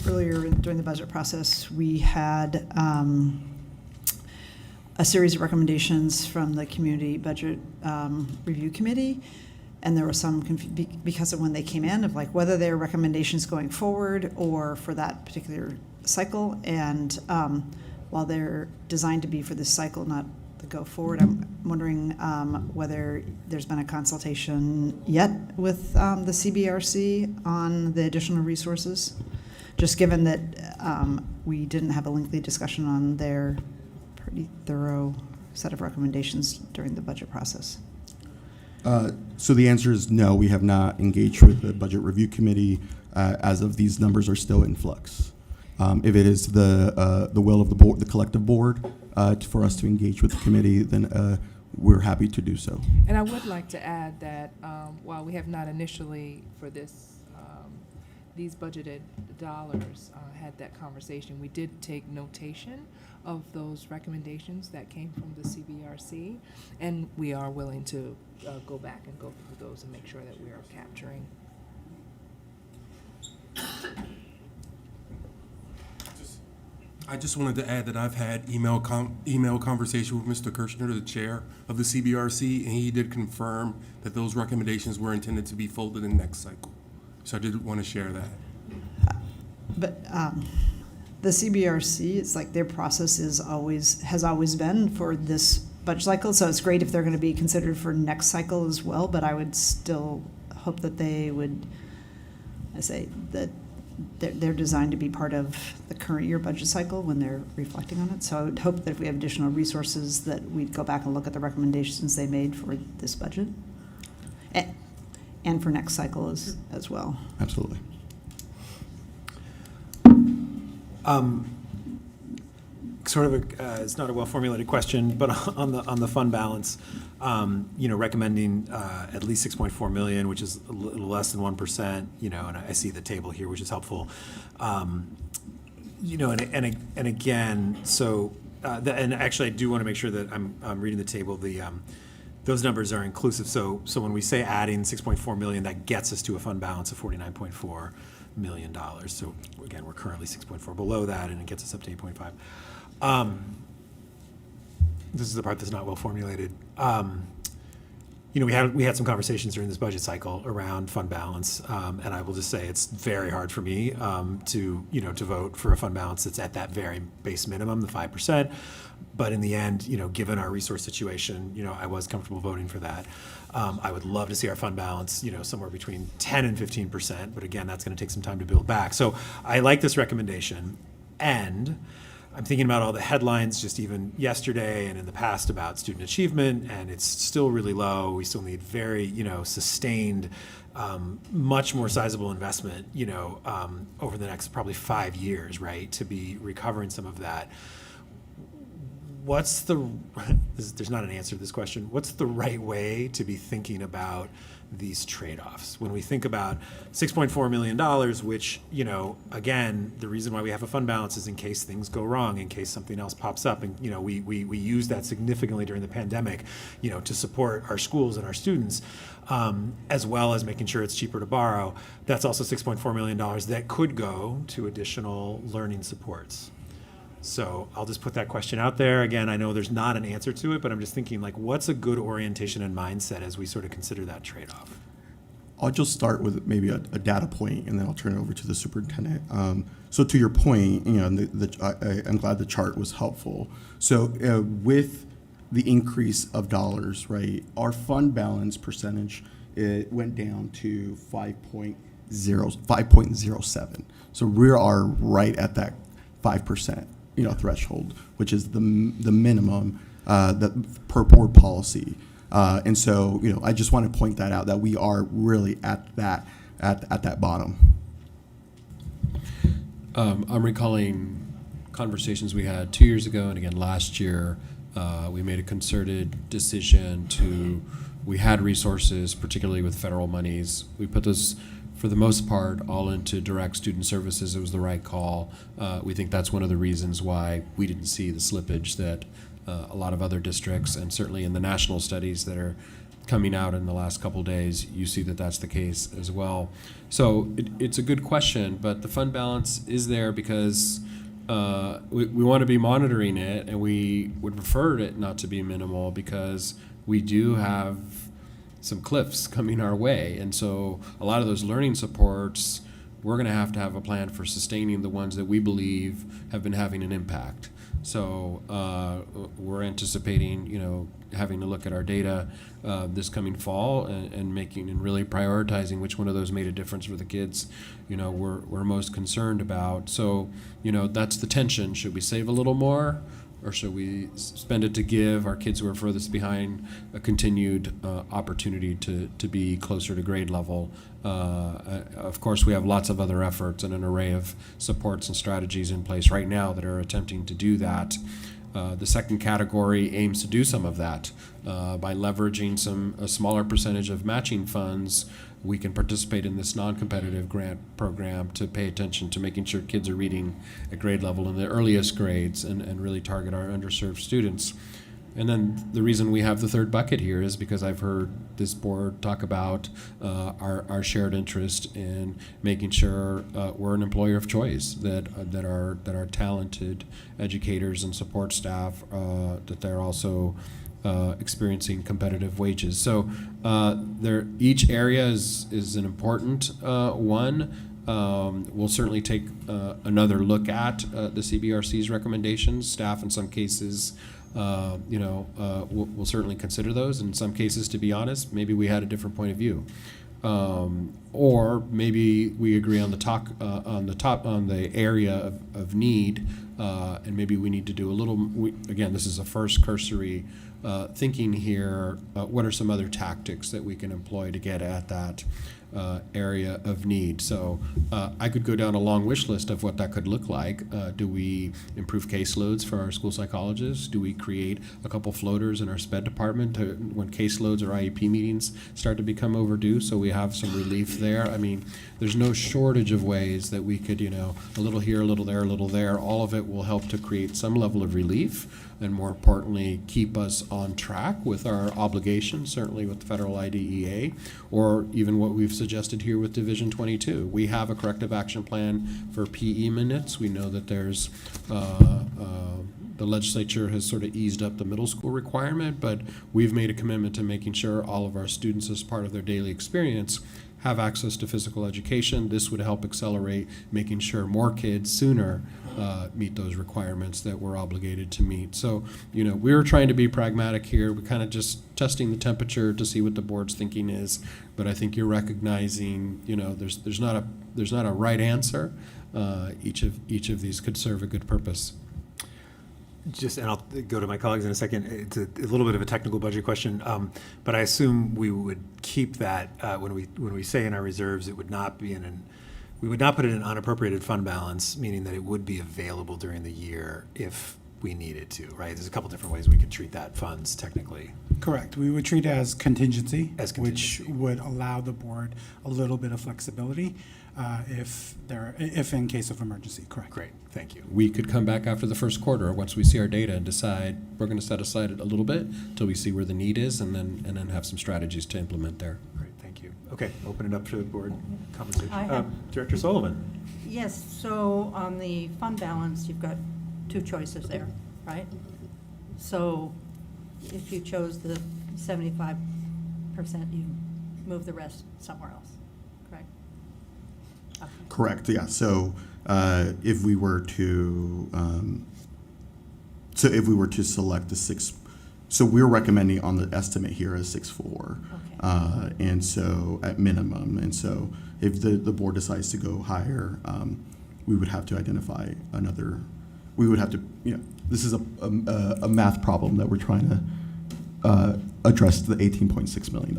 Earlier during the budget process, we had a series of recommendations from the Community Budget Review Committee. And there was some because of when they came in, of like whether their recommendations going forward or for that particular cycle. And while they're designed to be for this cycle, not the go forward, I'm wondering whether there's been a consultation yet with the CBRC on the additional resources, just given that we didn't have a lengthy discussion on their pretty thorough set of recommendations during the budget process. So the answer is no, we have not engaged with the Budget Review Committee as of these numbers are still in flux. If it is the will of the board, the collective board, for us to engage with the committee, then we're happy to do so. And I would like to add that while we have not initially for this, these budgeted dollars had that conversation, we did take notation of those recommendations that came from the CBRC, and we are willing to go back and go through those and make sure that we are capturing. I just wanted to add that I've had email conversation with Mr. Kirshner, the chair of the CBRC, and he did confirm that those recommendations were intended to be folded in next cycle. So I did want to share that. But the CBRC, it's like their process has always been for this budget cycle, so it's great if they're going to be considered for next cycle as well, but I would still hope that they would, I say, that they're designed to be part of the current year budget cycle when they're reflecting on it. So I would hope that if we have additional resources that we'd go back and look at the recommendations they made for this budget and for next cycle as well. Absolutely. Sort of it's not a well-formulated question, but on the fund balance, recommending at least 6.4 million, which is a little less than 1%, and I see the table here, which is helpful. And again, so and actually, I do want to make sure that I'm reading the table. Those numbers are inclusive. So when we say adding 6.4 million, that gets us to a fund balance of $49.4 million. So again, we're currently 6.4 below that, and it gets us up to 8.5. This is the part that's not well formulated. We had some conversations during this budget cycle around fund balance, and I will just say it's very hard for me to vote for a fund balance that's at that very base minimum, the 5%. But in the end, given our resource situation, I was comfortable voting for that. I would love to see our fund balance, somewhere between 10 and 15%. But again, that's going to take some time to build back. So I like this recommendation, and I'm thinking about all the headlines just even yesterday and in the past about student achievement, and it's still really low. We still need very, sustained, much more sizable investment, over the next probably 5 years, right, to be recovering some of that. There's not an answer to this question. What's the right way to be thinking about these trade-offs? When we think about $6.4 million, which, again, the reason why we have a fund balance is in case things go wrong, in case something else pops up. And, we use that significantly during the pandemic, to support our schools and our students, as well as making sure it's cheaper to borrow. That's also $6.4 million that could go to additional learning supports. So I'll just put that question out there. Again, I know there's not an answer to it, but I'm just thinking, what's a good orientation and mindset as we sort of consider that trade-off? I'll just start with maybe a data point, and then I'll turn it over to the superintendent. So to your point, I'm glad the chart was helpful. So with the increase of dollars, right, our fund balance percentage, it went down to 5.07. So we are right at that 5%. Threshold, which is the minimum that per board policy, and so I just want to point that out, that we are really at that bottom. I'm recalling conversations we had 2 years ago, and again last year. We made a concerted decision we had resources, particularly with federal monies. We put those, for the most part, all into direct student services. It was the right call. We think that's one of the reasons why we didn't see the slippage that a lot of other districts, and certainly in the national studies that are coming out in the last couple of days, you see that that's the case as well. So it's a good question, but the fund balance is there because we want to be monitoring it, and we would prefer it not to be minimal because we do have some cliffs coming our way. And so a lot of those learning supports, we're going to have a plan for sustaining the ones that we believe have been having an impact. So we're anticipating, having to look at our data this coming fall and really prioritizing which one of those made a difference for the kids, we're most concerned about. So, that's the tension. Should we save a little more, or should we spend it to give our kids who are furthest behind a continued opportunity to be closer to grade level? Of course, we have lots of other efforts and an array of supports and strategies in place right now that are attempting to do that. The second category aims to do some of that by leveraging a smaller percentage of matching funds. We can participate in this non-competitive grant program to pay attention to making sure kids are reading at grade level in the earliest grades and really target our underserved students. And then the reason we have the third bucket here is because I've heard this board talk about our shared interest in making sure we're an employer of choice, that our talented educators and support staff, that they're also experiencing competitive wages. So each area is an important one. We'll certainly take another look at the CBRC's recommendations. Staff, in some cases, we'll certainly consider those. In some cases, to be honest, maybe we had a different point of view, or maybe we agree on the area of need, and maybe we need to do a little. Again, this is a first cursory thinking here. What are some other tactics that we can employ to get at that area of need? So I could go down a long wish list of what that could look like. Do we improve caseloads for our school psychologists? Do we create a couple floaters in our SPED department when caseloads or IEP meetings start to become overdue, so we have some relief there? I mean, there's no shortage of ways that we could, a little here, a little there, a little there. All of it will help to create some level of relief, and more importantly, keep us on track with our obligations, certainly with the federal IDEA, or even what we've suggested here with Division 22. We have a corrective action plan for PE minutes. We know that there's the legislature has sort of eased up the middle school requirement, but we've made a commitment to making sure all of our students, as part of their daily experience, have access to physical education. This would help accelerate making sure more kids sooner meet those requirements that we're obligated to meet. So, we're trying to be pragmatic here. We're kind of just testing the temperature to see what the board's thinking is. But I think you're recognizing, there's not a right answer. Each of these could serve a good purpose. And I'll go to my colleagues in a second. It's a little bit of a technical budget question, but I assume we would keep that when we say in our reserves, it would not be we would not put it in unappropriated fund balance, meaning that it would be available during the year if we needed to, right? There's a couple different ways we could treat that funds technically. Correct. We would treat it as contingency, which would allow the board a little bit of flexibility if in case of emergency. Correct. Great. Thank you. We could come back after the first quarter, once we see our data, and decide we're going to set aside a little bit until we see where the need is, and then have some strategies to implement there. Great. Thank you. Okay. Open it up to the board conversation. I have- Director Sullivan. Yes, so on the fund balance, you've got two choices there, right? So if you chose the 75%, you move the rest somewhere else, correct? Okay. Correct, yeah. So if we were to select the so we're recommending on the estimate here as 6.4. Okay. And so at minimum, and so if the board decides to go higher, we would have to identify another, we would have to, this is a math problem that we're trying to address the $18.6 million.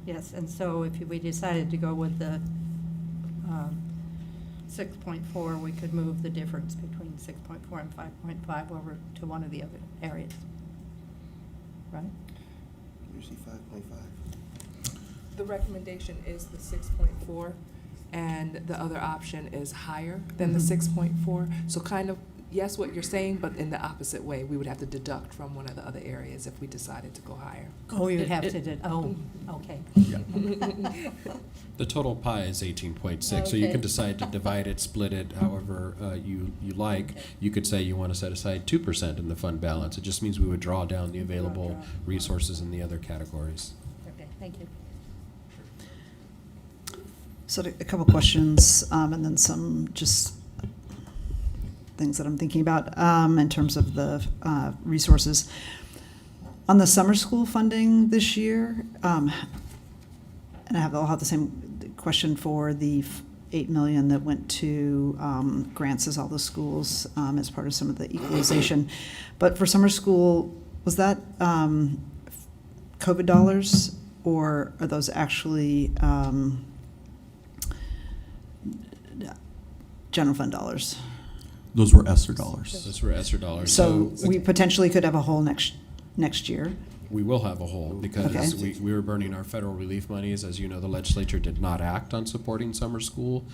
Yes, and so if we decided to go with the 6.4, we could move the difference between 6.4 and 5.5 over to one of the other areas, right? Usually 5.5. The recommendation is the 6.4, and the other option is higher than the 6.4. So kind of, yes, what you're saying, but in the opposite way. We would have to deduct from one of the other areas if we decided to go higher. Oh, you'd have to, okay. The total pie is 18.6, so you Okay. can decide to divide it, split it, however you like. Okay. You could say you want to set aside 2% in the fund balance. It just means we would draw down the available resources in the other categories. Okay. Thank you. So a couple questions, and then some just things that I'm thinking about in terms of the resources. On the summer school funding this year, and I'll have the same question for the $8 million that went to grants as all the schools as part of some of the equalization. But for summer school, was that COVID dollars, or are those actually general fund dollars? Those were ESSER dollars. Those were ESSER dollars. So we potentially could have a hole next year. We will have a hole because Okay. we were burning our federal relief monies. As you know, the legislature did not act on supporting summer school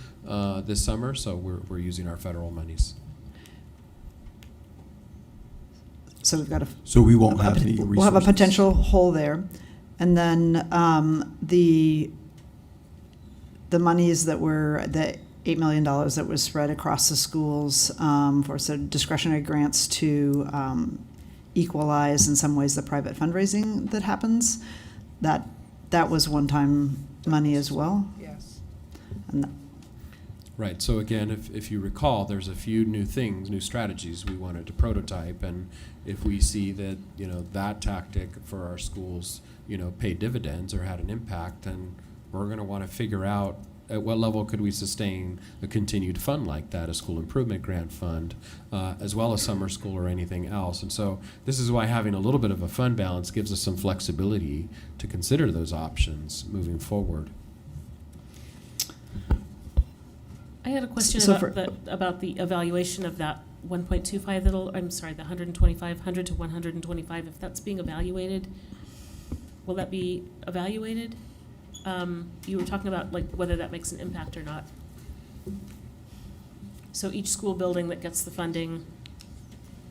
this summer, so we're using our federal monies. So we've got a. So we won't have any We'll have a resources. potential hole there. And then the monies that were, the $8 million that was spread across the schools for discretionary grants to equalize in some ways the private fundraising that happens, that was one-time money as well? Yes. And Right. So again, if you recall, there's a few new things, new strategies we wanted to prototype, and if we see that that tactic for our schools paid dividends or had an impact, then we're going to want to figure out at what level could we sustain a continued fund like that, a school improvement grant fund, as well as summer school or anything else. And so this is why having a little bit of a fund balance gives us some flexibility to consider those options moving forward. I had a question So about the evaluation of that 1.25 the 100 to 125, if that's being evaluated, will that be evaluated? You were talking about whether that makes an impact or not. So each school building that gets the funding,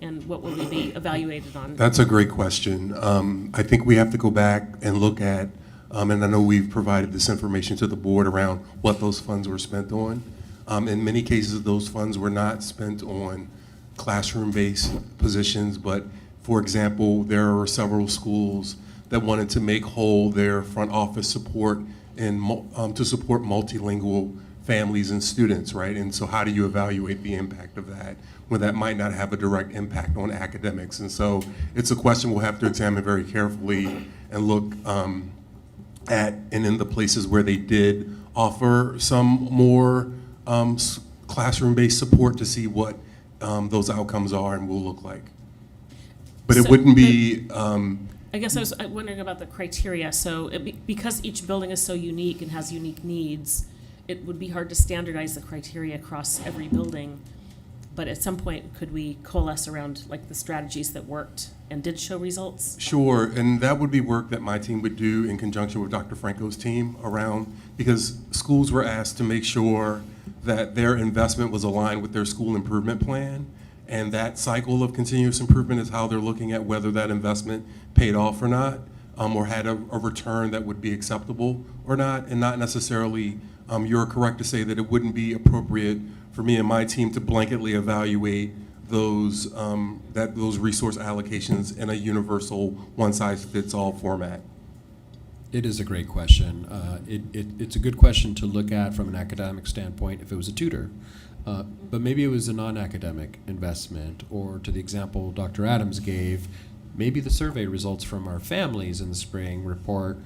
and what will we be evaluated on? That's a great question. I think we have to go back and look at, and I know we've provided this information to the board around what those funds were spent on. In many cases, those funds were not spent on classroom-based positions, but for example, there are several schools that wanted to make whole their front office support and to support multilingual families and students, right? And so how do you evaluate the impact of that when that might not have a direct impact on academics? And so it's a question we'll have to examine very carefully and look at, and in the places where they did offer some more classroom-based support, to see what those outcomes are and will look like. But it wouldn't be. I guess I was wondering about the criteria. So because each building is so unique and has unique needs, it would be hard to standardize the criteria across every building. But at some point, could we coalesce around the strategies that worked and did show results? Sure, and that would be work that my team would do in conjunction with Dr. Franco's team because schools were asked to make sure that their investment was aligned with their school improvement plan. And that cycle of continuous improvement is how they're looking at whether that investment paid off or not, or had a return that would be acceptable or not, and not necessarily, you're correct to say that it wouldn't be appropriate for me and my team to blanketly evaluate those resource allocations in a universal one-size-fits-all format. It is a great question. It's a good question to look at from an academic standpoint if it was a tutor. But maybe it was a non-academic investment, or to the example Dr. Adams gave, maybe the survey results from our families in the spring report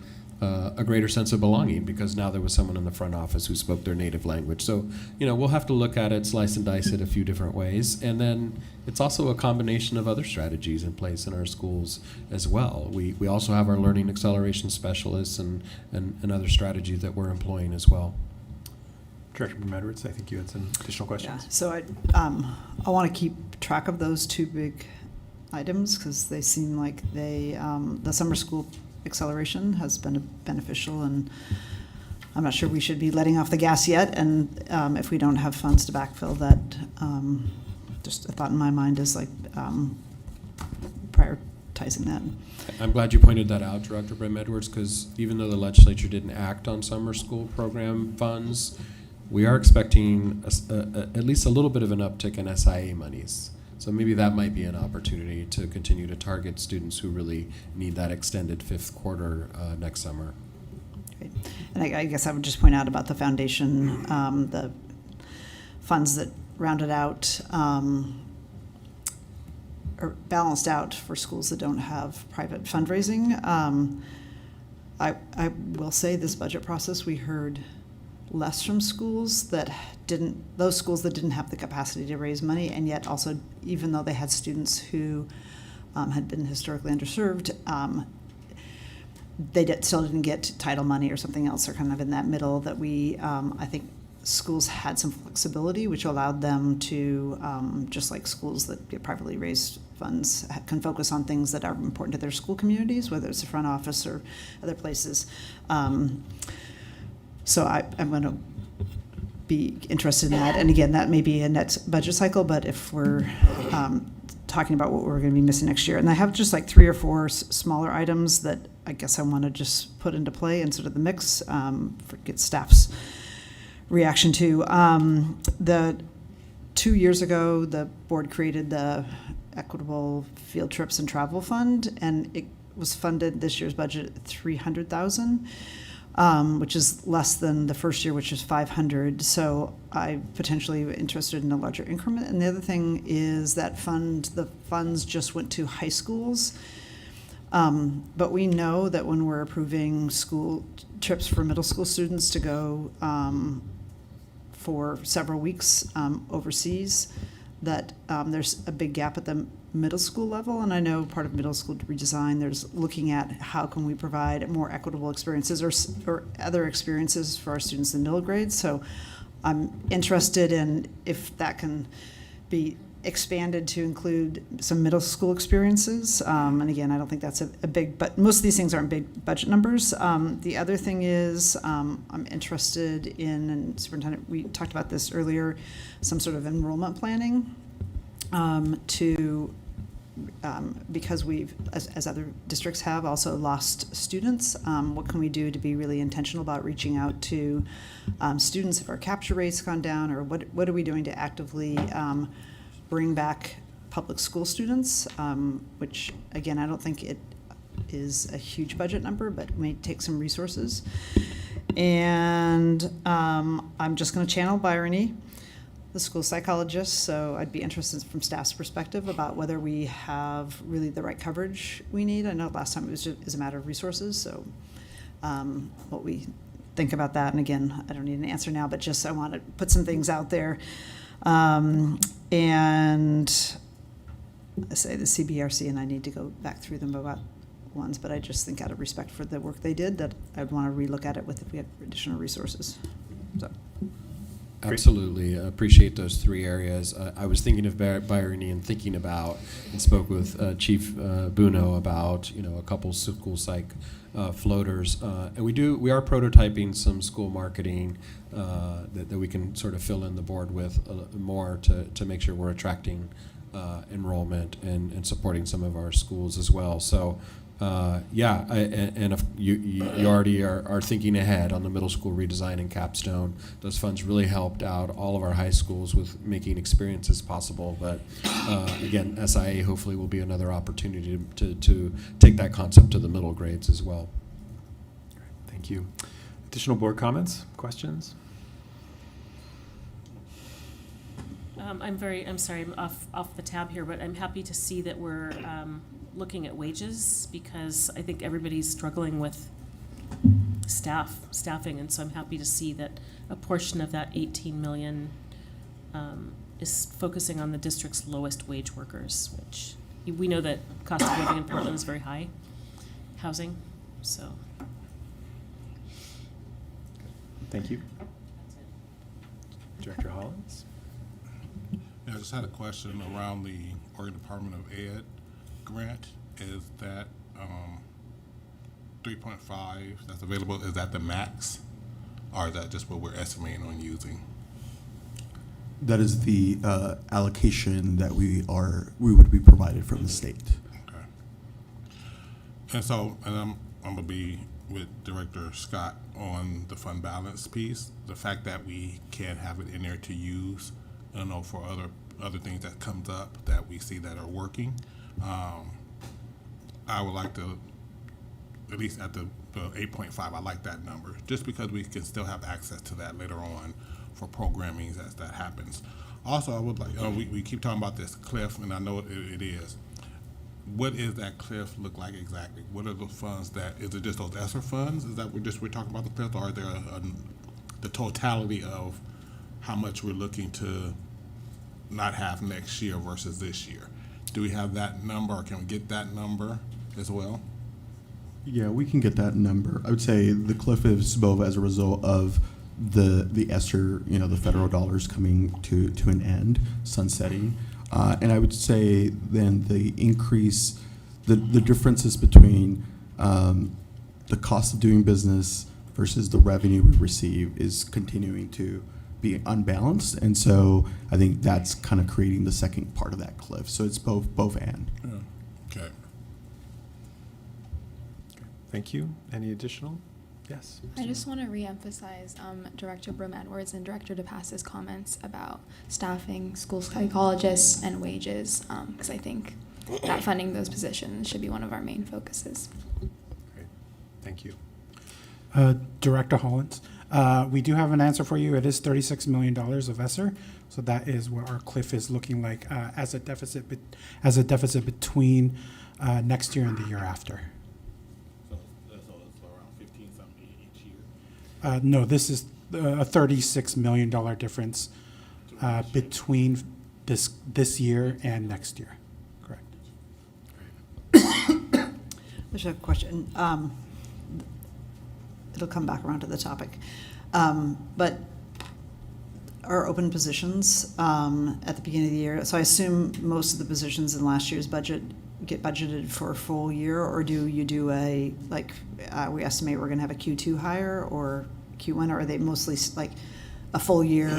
a greater sense of belonging because now there was someone in the front office who spoke their native language. So, we'll have to look at it, slice and dice it a few different ways. And then it's also a combination of other strategies in place in our schools as well. We also have our learning acceleration specialists and other strategies that we're employing as well. Director Edwards, I think you had some additional questions. Yeah, so I want to keep track of those two big items because they seem like the summer school acceleration has been beneficial, and I'm not sure we should be letting off the gas yet. And if we don't have funds to backfill that, just a thought in my mind is prioritizing that. I'm glad you pointed that out, Director Edwards, because even though the legislature didn't act on summer school program funds, we are expecting at least a little bit of an uptick in SIA monies. So maybe that might be an opportunity to continue to target students who really need that extended fifth quarter next summer. Great. And I guess I would just point out about the foundation, the funds that rounded out or balanced out for schools that don't have private fundraising. I will say this budget process, we heard less from schools that those schools that didn't have the capacity to raise money, and yet also, even though they had students who had been historically underserved, they still didn't get title money or something else. They're kind of in that middle that I think schools had some flexibility, which allowed them to, just like schools that get privately raised funds, can focus on things that are important to their school communities, whether it's the front office or other places. So I'm going to be interested in that. And again, that may be a next budget cycle, but if we're talking about what we're going to be missing next year. And I have just like 3 or 4 smaller items that I guess I want to just put into play and sort of the mix, get staff's reaction to. 2 years ago, the board created the Equitable Field Trips and Travel Fund, and it was funded this year's budget at $300,000. Which is less than the first year, which is 500. So I potentially interested in a larger increment. And the other thing is that the funds just went to high schools. But we know that when we're approving school trips for middle school students to go for several weeks overseas, that there's a big gap at the middle school level. And I know part of middle school redesign, there's looking at how can we provide more equitable experiences or other experiences for our students in middle grades. So I'm interested in if that can be expanded to include some middle school experiences. And again, I don't think that's a big, but most of these things aren't big budget numbers. The other thing is I'm interested in, and Superintendent, we talked about this earlier, some sort of enrollment planning because we've, as other districts have, also lost students. What can we do to be really intentional about reaching out to students if our capture rate's gone down, or what are we doing to actively bring back public school students, which again, I don't think it is a huge budget number, but may take some resources. And I'm just going to channel Bryony, the school psychologist, so I'd be interested from staff's perspective about whether we have really the right coverage we need. I know last time it was just as a matter of resources, so what we think about that. And again, I don't need an answer now, but just I want to put some things out there. And I say the CBRC, and I need to go back through them about ones, but I just think out of respect for the work they did that I'd want to relook at it with if we had additional resources. So. Absolutely. I appreciate those 3 areas. I was thinking of Bryony and thinking about and spoke with Chief Buno about, a couple school psych floaters. And we are prototyping some school marketing that we can sort of fill in the board with more to make sure we're attracting enrollment and supporting some of our schools as well. So and if you already are thinking ahead on the middle school redesign and capstone. Those funds really helped out all of our high schools with making experiences possible. But again, SIA hopefully will be another opportunity to take that concept to the middle grades as well. Thank you. Additional board comments, questions? I'm sorry, I'm off the tab here, but I'm happy to see that we're looking at wages, because I think everybody's struggling with staffing, and so I'm happy to see that a portion of that 18 million is focusing on the district's lowest wage workers, which we know that cost of living in Portland is very high, housing, so. Thank you. Director Hollins? Yeah, I just had a question around the Oregon Department of Ed grant. Is that 3.5 that's available, is that the max, or is that just what we're estimating on using? That is the allocation that we would be provided from the state. Okay. And so, I'm gonna be with Director Scott on the fund balance piece. The fact that we can't have it in there to use, I don't know, for other things that comes up that we see that are working. I would like to at least at the 8.5, I like that number, just because we can still have access to that later on for programming as that happens. Also, I would like, we keep talking about this cliff, and I know it is. What is that cliff look like exactly? What are the funds is it just those ESSER funds? Is that we're talking about the cliff, or are there the totality of how much we're looking to not have next year versus this year? Do we have that number, or can we get that number as well? Yeah, we can get that number. I would say the cliff is both as a result of the ESSER, the federal dollars coming to an end, sunsetting. And I would say then the increase, the differences between the cost of doing business versus the revenue we receive is continuing to be unbalanced. And so I think that's kind of creating the second part of that cliff. So it's both and. Yeah. Okay. Thank you. Any additional? Yes. I just want to reemphasize Director Brim-Edwards and Director DePass's comments about staffing, school psychologists, and wages, because I think that funding those positions should be one of our main focuses. Great. Thank you. Director Hollins, we do have an answer for you. It is $36 million of ESSER, so that is what our cliff is looking like as a deficit between next year and the year after. No, this is a $36 million difference between this year and next year. Correct. There's a question. It'll come back around to the topic. But our open positions at the beginning of the year, so I assume most of the positions in last year's budget get budgeted for a full year, or do you do we estimate we're going to have a Q2 hire or Q1, or are they mostly like a full year?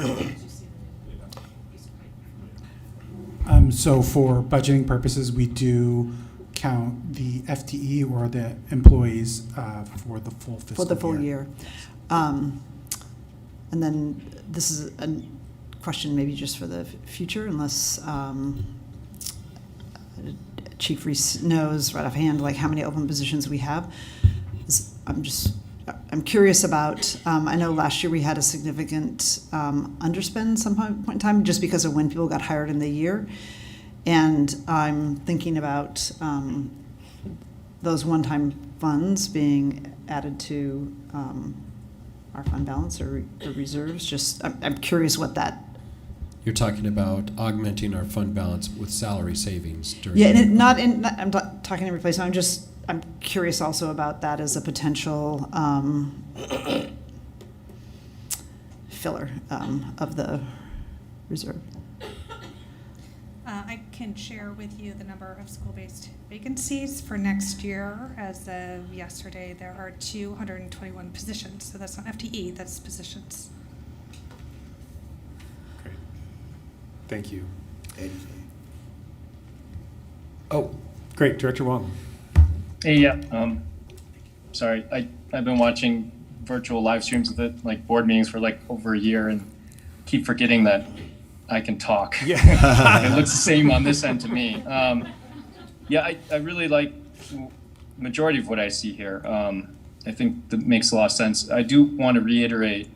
So for budgeting purposes, we do count the FTE or the employees for the full fiscal year. For the full year. And then this is a question maybe just for the future, unless Chief Reese knows right offhand, like how many open positions we have. I'm curious about, I know last year we had a significant underspend some point in time just because of when people got hired in the year. And I'm thinking about those one-time funds being added to our fund balance or reserves. Just, I'm curious what that. You're talking about augmenting our fund balance with salary savings during. Yeah, and I'm not talking in replacement. I'm curious also about that as a potential filler of the reserve. I can share with you the number of school-based vacancies for next year. As of yesterday, there are 221 positions. So that's not FTE, that's positions. Great. Thank you. Oh, great. Director Wong. Hey, yeah. Sorry, I've been watching virtual live streams of it, like board meetings for like over a year, and keep forgetting that I can talk. Yeah. It looks the same on this end to me. Yeah, I really like majority of what I see here. I think that makes a lot of sense. I do want to reiterate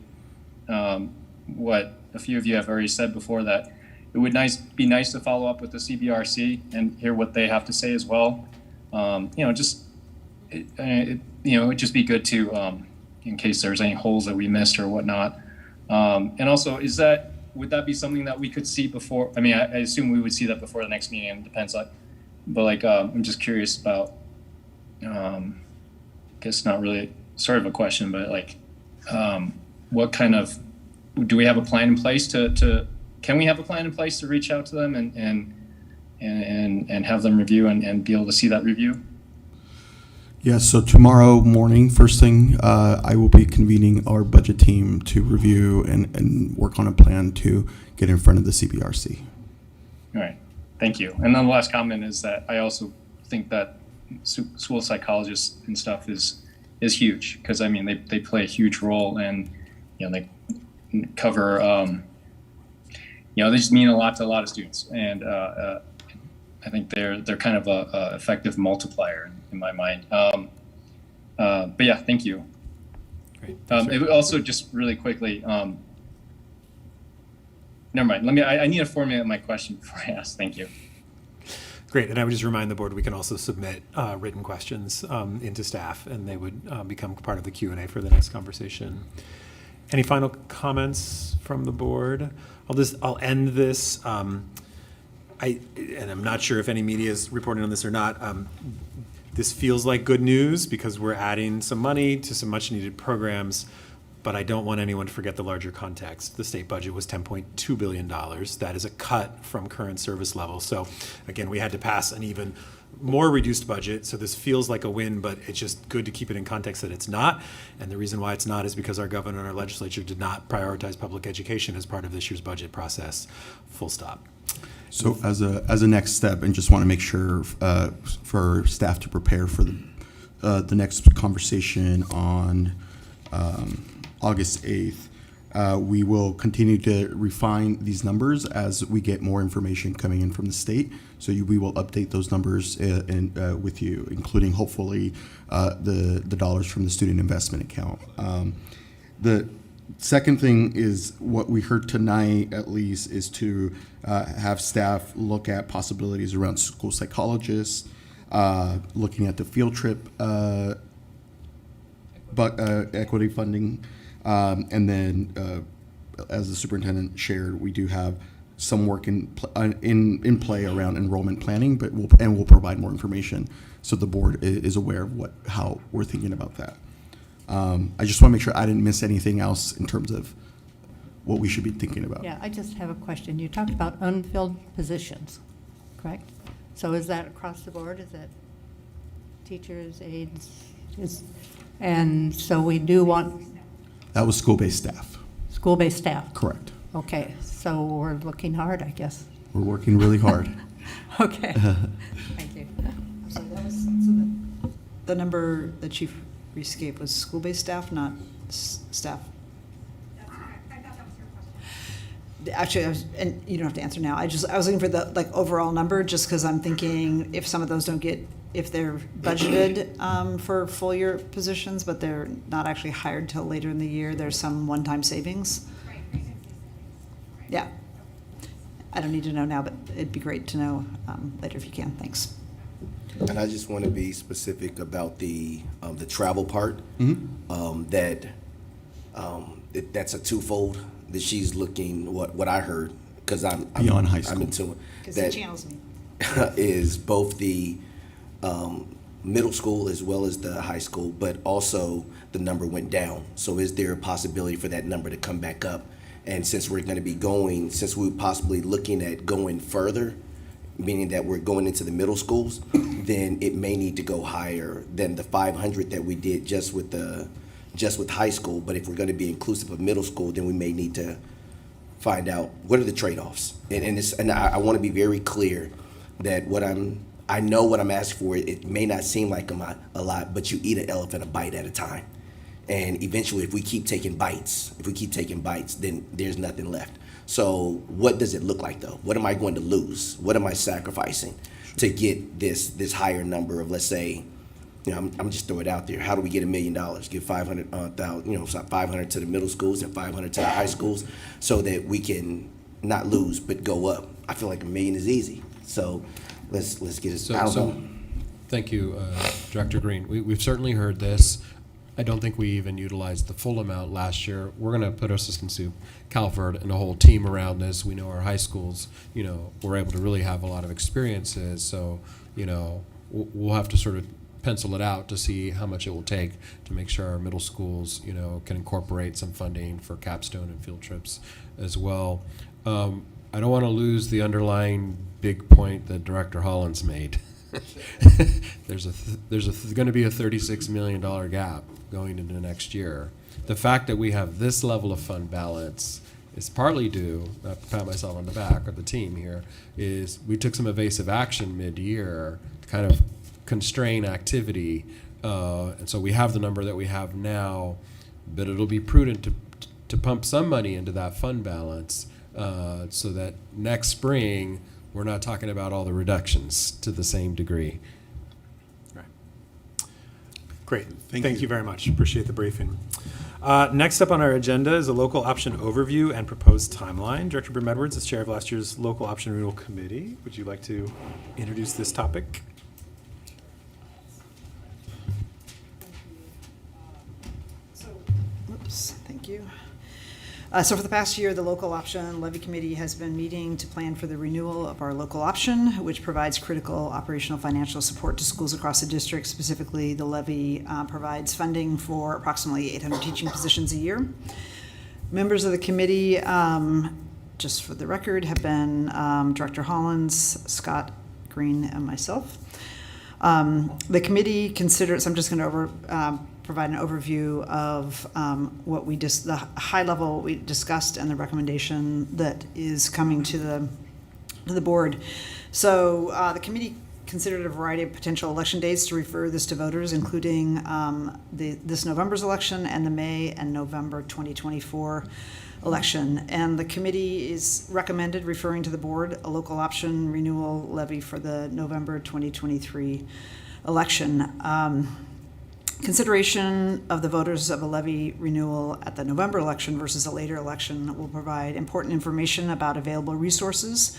what a few of you have already said before, that it would be nice to follow up with the CBRC and hear what they have to say as well. It would just be good to, in case there's any holes that we missed or whatnot. And also, would that be something that we could see before? I mean, I assume we would see that before the next meeting, and it depends. I'm just curious about, I guess not really sort of a question, but what kind of, do we have a plan in place can we have a plan in place to reach out to them and have them review and be able to see that review? Yeah, so tomorrow morning, first thing, I will be convening our budget team to review and work on a plan to get in front of the CBRC. All right, thank you. And then the last comment is that I also think that school psychologists and stuff is huge, because I mean they play a huge role, and they cover they just mean a lot to a lot of students, and I think they're kind of a effective multiplier in my mind. But yeah, thank you. Great. It would also just really quickly, never mind. I need to formulate my question before I ask. Thank you. Great, and I would just remind the board, we can also submit written questions into staff, and they would become part of the Q&A for the next conversation. Any final comments from the board? I'll end this. And I'm not sure if any media is reporting on this or not. This feels like good news because we're adding some money to some much needed programs, but I don't want anyone to forget the larger context. The state budget was $10.2 billion. That is a cut from current service levels. So again, we had to pass an even more reduced budget. So this feels like a win, but it's just good to keep it in context that it's not. And the reason why it's not is because our governor and our legislature did not prioritize public education as part of this year's budget process. Full stop. So as a next step, and just want to make sure for staff to prepare for the next conversation on August 8th, we will continue to refine these numbers as we get more information coming in from the state. So we will update those numbers with you, including hopefully the dollars from the student investment account. The second thing is what we heard tonight, at least, is to have staff look at possibilities around school psychologists, looking at the field trip equity funding, and then as the superintendent shared, we do have some work in play around enrollment planning, but we'll provide more information so the board is aware of how we're thinking about that. I just want to make sure I didn't miss anything else in terms of what we should be thinking about. Yeah, I just have a question. You talked about unfilled positions, correct? So is that across the board? Is that teachers, aides? And so we do want That was school-based staff. school-based staff? Correct. Okay, so we're looking hard, I guess. We're working really hard. Okay, thank you. So the number that Chief Reese gave was school-based staff, not staff. Actually, and you don't have to answer now. I was looking for the overall number, just because I'm thinking if some of those don't get, if they're budgeted for full year positions, but they're not actually hired till later in the year, there's some one-time savings. Yeah. I don't need to know now, but it'd be great to know later if you can. Thanks. And I just want to be specific about the travel part. That's a twofold. That she's looking what I heard, because I'm Beyond high school. I'm into it. Because he channels me. Is both the middle school as well as the high school, but also the number went down. So is there a possibility for that number to come back up? And since we're going to be since we're possibly looking at going further, meaning that we're going into the middle schools, then it may need to go higher than the 500 that we did just with high school. But if we're going to be inclusive of middle school, then we may need to find out what are the trade-offs. And I want to be very clear that I know what I'm asking for. It may not seem like a lot, but you eat an elephant a bite at a time. And eventually, if we keep taking bites, then there's nothing left. So what does it look like, though? What am I going to lose? What am I sacrificing to get this higher number of, let's say, I'm just throwing it out there. How do we get $1 million? Give 500,000, 500 to the middle schools and 500 to the high schools, so that we can not lose but go up. I feel like $1 million is easy. So let's get it. So thank you, Director Green. We've certainly heard this. I don't think we even utilized the full amount last year. We're going to put Assistant Sue Calvert and a whole team around this. We know our high schools, we're able to really have a lot of experiences. So, we'll have to sort of pencil it out to see how much it will take to make sure our middle schools, can incorporate some funding for capstone and field trips as well. I don't want to lose the underlying big point that Director Hollins made. There's going to be a $36 million gap going into next year. The fact that we have this level of fund balance is partly due, not to pat myself on the back, or the team here, is we took some evasive action mid-year to kind of constrain activity. And so we have the number that we have now, but it'll be prudent to pump some money into that fund balance so that next spring we're not talking about all the reductions to the same degree. Right. Great. Thank Thank you. you very much. Appreciate the briefing. Next up on our agenda is a local option overview and proposed timeline. Director Brim Edwards is chair of last year's local option renewal committee. Would you like to introduce this topic? Oops, thank you. So for the past year, the Local Option Levy Committee has been meeting to plan for the renewal of our local option, which provides critical operational financial support to schools across the district. Specifically, the levy provides funding for approximately 800 teaching positions a year. Members of the committee, just for the record, have been Director Hollins, Scott Green, and myself. The committee considers, I'm just going to provide an overview of what we the high level what we discussed and the recommendation that is coming to the board. So the committee considered a variety of potential election dates to refer this to voters, including this November's election and the May and November 2024 election. And the committee is recommended referring to the board a local option renewal levy for the November 2023 election. Consideration of the voters of a levy renewal at the November election versus a later election will provide important information about available resources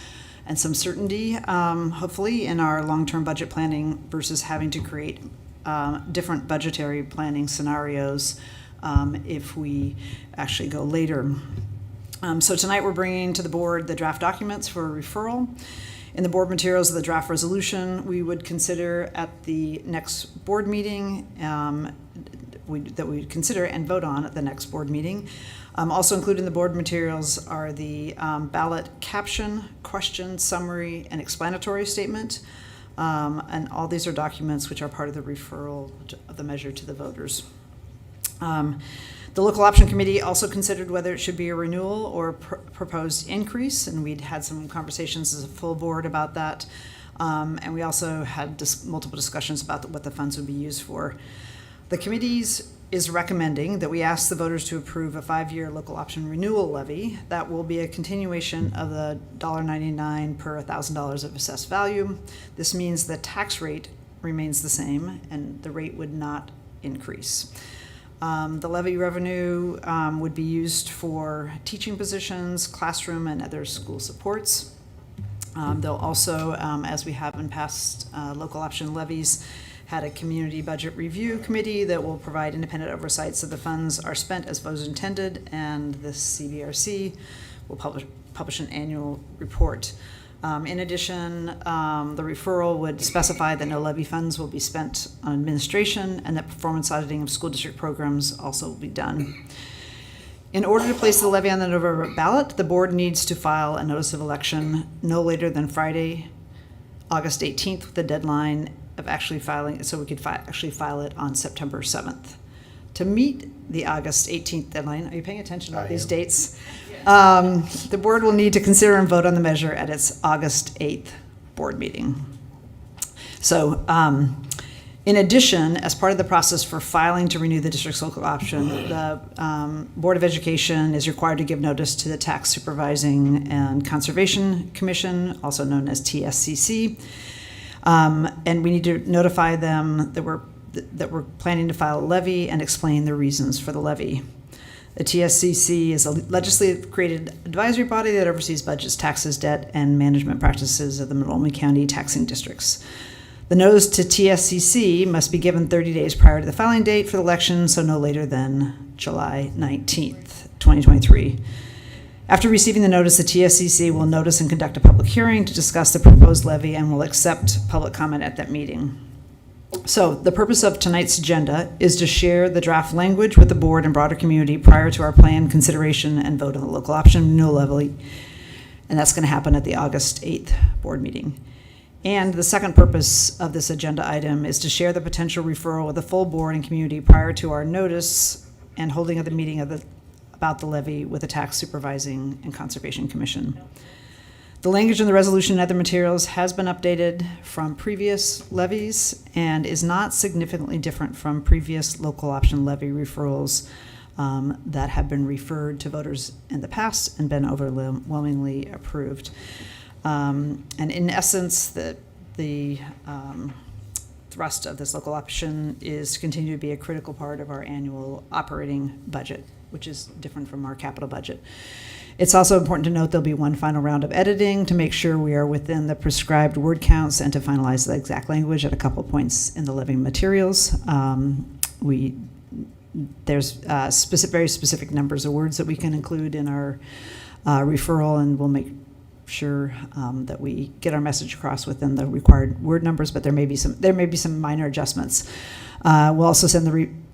and some certainty, hopefully, in our long-term budget planning versus having to create different budgetary planning scenarios if we actually go later. So tonight we're bringing to the board the draft documents for referral. In the board materials of the draft resolution, we would consider at the next board meeting, that we would consider and vote on at the next board meeting. Also included in the board materials are the ballot caption, question, summary, and explanatory statement. And all these are documents which are part of the referral of the measure to the voters. The local option committee also considered whether it should be a renewal or proposed increase, and we'd had some conversations as a full board about that. And we also had multiple discussions about what the funds would be used for. The committee is recommending that we ask the voters to approve a 5-year local option renewal levy. That will be a continuation of the $1.99 per $1,000 of assessed value. This means the tax rate remains the same and the rate would not increase. The levy revenue would be used for teaching positions, classroom, and other school supports. They'll also, as we have in past local option levies, had a community budget review committee that will provide independent oversight so the funds are spent as voters intended, and the CBRC will publish an annual report. In addition, the referral would specify that no levy funds will be spent on administration and that performance auditing of school district programs also will be done. In order to place the levy on the November ballot, the board needs to file a notice of election no later than Friday, August 18th, with the deadline of actually filing, so we could actually file it on September 7th. To meet the August 18th deadline, are you paying attention to all these dates? The board will need to consider and vote on the measure at its August 8th board meeting. So, in addition, as part of the process for filing to renew the district's local option, the Board of Education is required to give notice to the Tax Supervising and Conservation Commission, also known as TSCC. And we need to notify them that we're planning to file a levy and explain the reasons for the levy. The TSCC is a legislative created advisory body that oversees budgets, taxes, debt, and management practices of the Montgomery County taxing districts. The notice to TSCC must be given 30 days prior to the filing date for the election, so no later than July 19th, 2023. After receiving the notice, the TSCC will notice and conduct a public hearing to discuss the proposed levy and will accept public comment at that meeting. So the purpose of tonight's agenda is to share the draft language with the board and broader community prior to our planned consideration and vote on the local option renewal levy. And that's going to happen at the August 8th board meeting. And the second purpose of this agenda item is to share the potential referral with the full board and community prior to our notice and holding of the meeting about the levy with the Tax Supervising and Conservation Commission. The language in the resolution and other materials has been updated from previous levies and is not significantly different from previous local option levy referrals that have been referred to voters in the past and been overwhelmingly approved. And in essence, the thrust of this local option is to continue to be a critical part of our annual operating budget, which is different from our capital budget. It's also important to note there'll be one final round of editing to make sure we are within the prescribed word counts and to finalize the exact language at a couple points in the living materials. There's very specific numbers of words that we can include in our referral, and we'll make sure that we get our message across within the required word numbers, but there may be some minor adjustments. We'll also send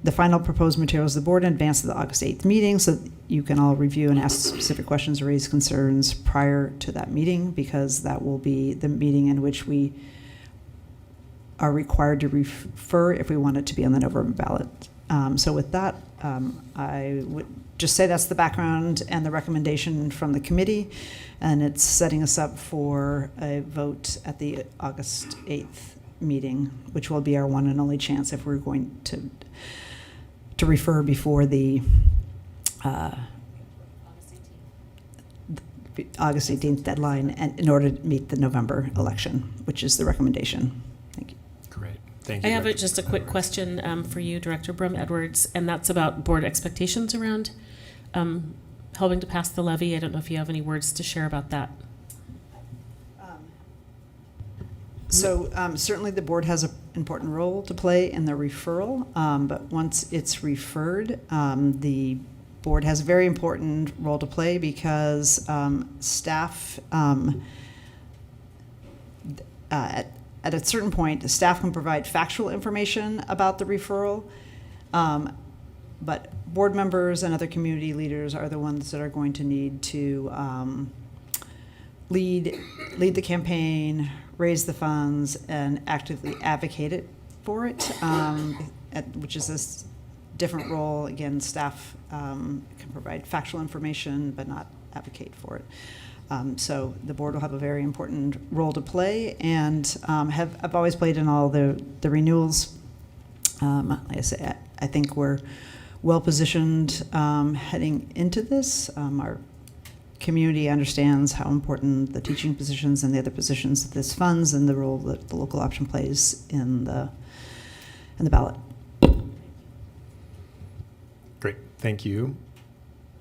the final proposed materials to the board in advance of the August 8th meeting so that you can all review and ask specific questions or raise concerns prior to that meeting, because that will be the meeting in which we are required to refer if we want it to be on the November ballot. So with that, I would just say that's the background and the recommendation from the committee, and it's setting us up for a vote at the August 8th meeting, which will be our one and only chance if we're going to refer before the August 18th deadline, and in order to meet the November election, which is the recommendation. Thank you. Great. Thank you. I have just a quick question for you, Director Brum-Edwards, and that's about board expectations around helping to pass the levy. I don't know if you have any words to share about that. So certainly the board has an important role to play in the referral, but once it's referred, the board has a very important role to play because staff, at a certain point, the staff can provide factual information about the referral, but board members and other community leaders are the ones that are going to need to lead the campaign, raise the funds, and actively advocate for it, which is this different role. Again, staff can provide factual information but not advocate for it. So the board will have a very important role to play, and I've always played in all the renewals. Like I say, I think we're well positioned heading into this. Our community understands how important the teaching positions and the other positions that this funds, and the role that the local option plays in the ballot. Great, thank you.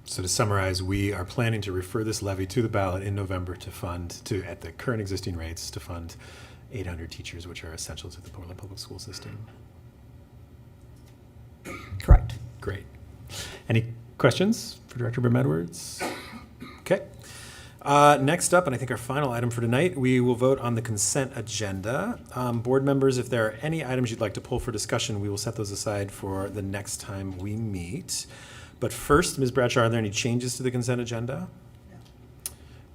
So to summarize, we are planning to refer this levy to the ballot in November at the current existing rates, to fund 800 teachers, which are essential to the Portland Public School System. Correct. Great. Any questions for Director Brum-Edwards? Okay. Next up, and I think our final item for tonight, we will vote on the consent agenda. Board members, if there are any items you'd like to pull for discussion, we will set those aside for the next time we meet. But first, Ms. Bradshaw, are there any changes to the consent agenda? No.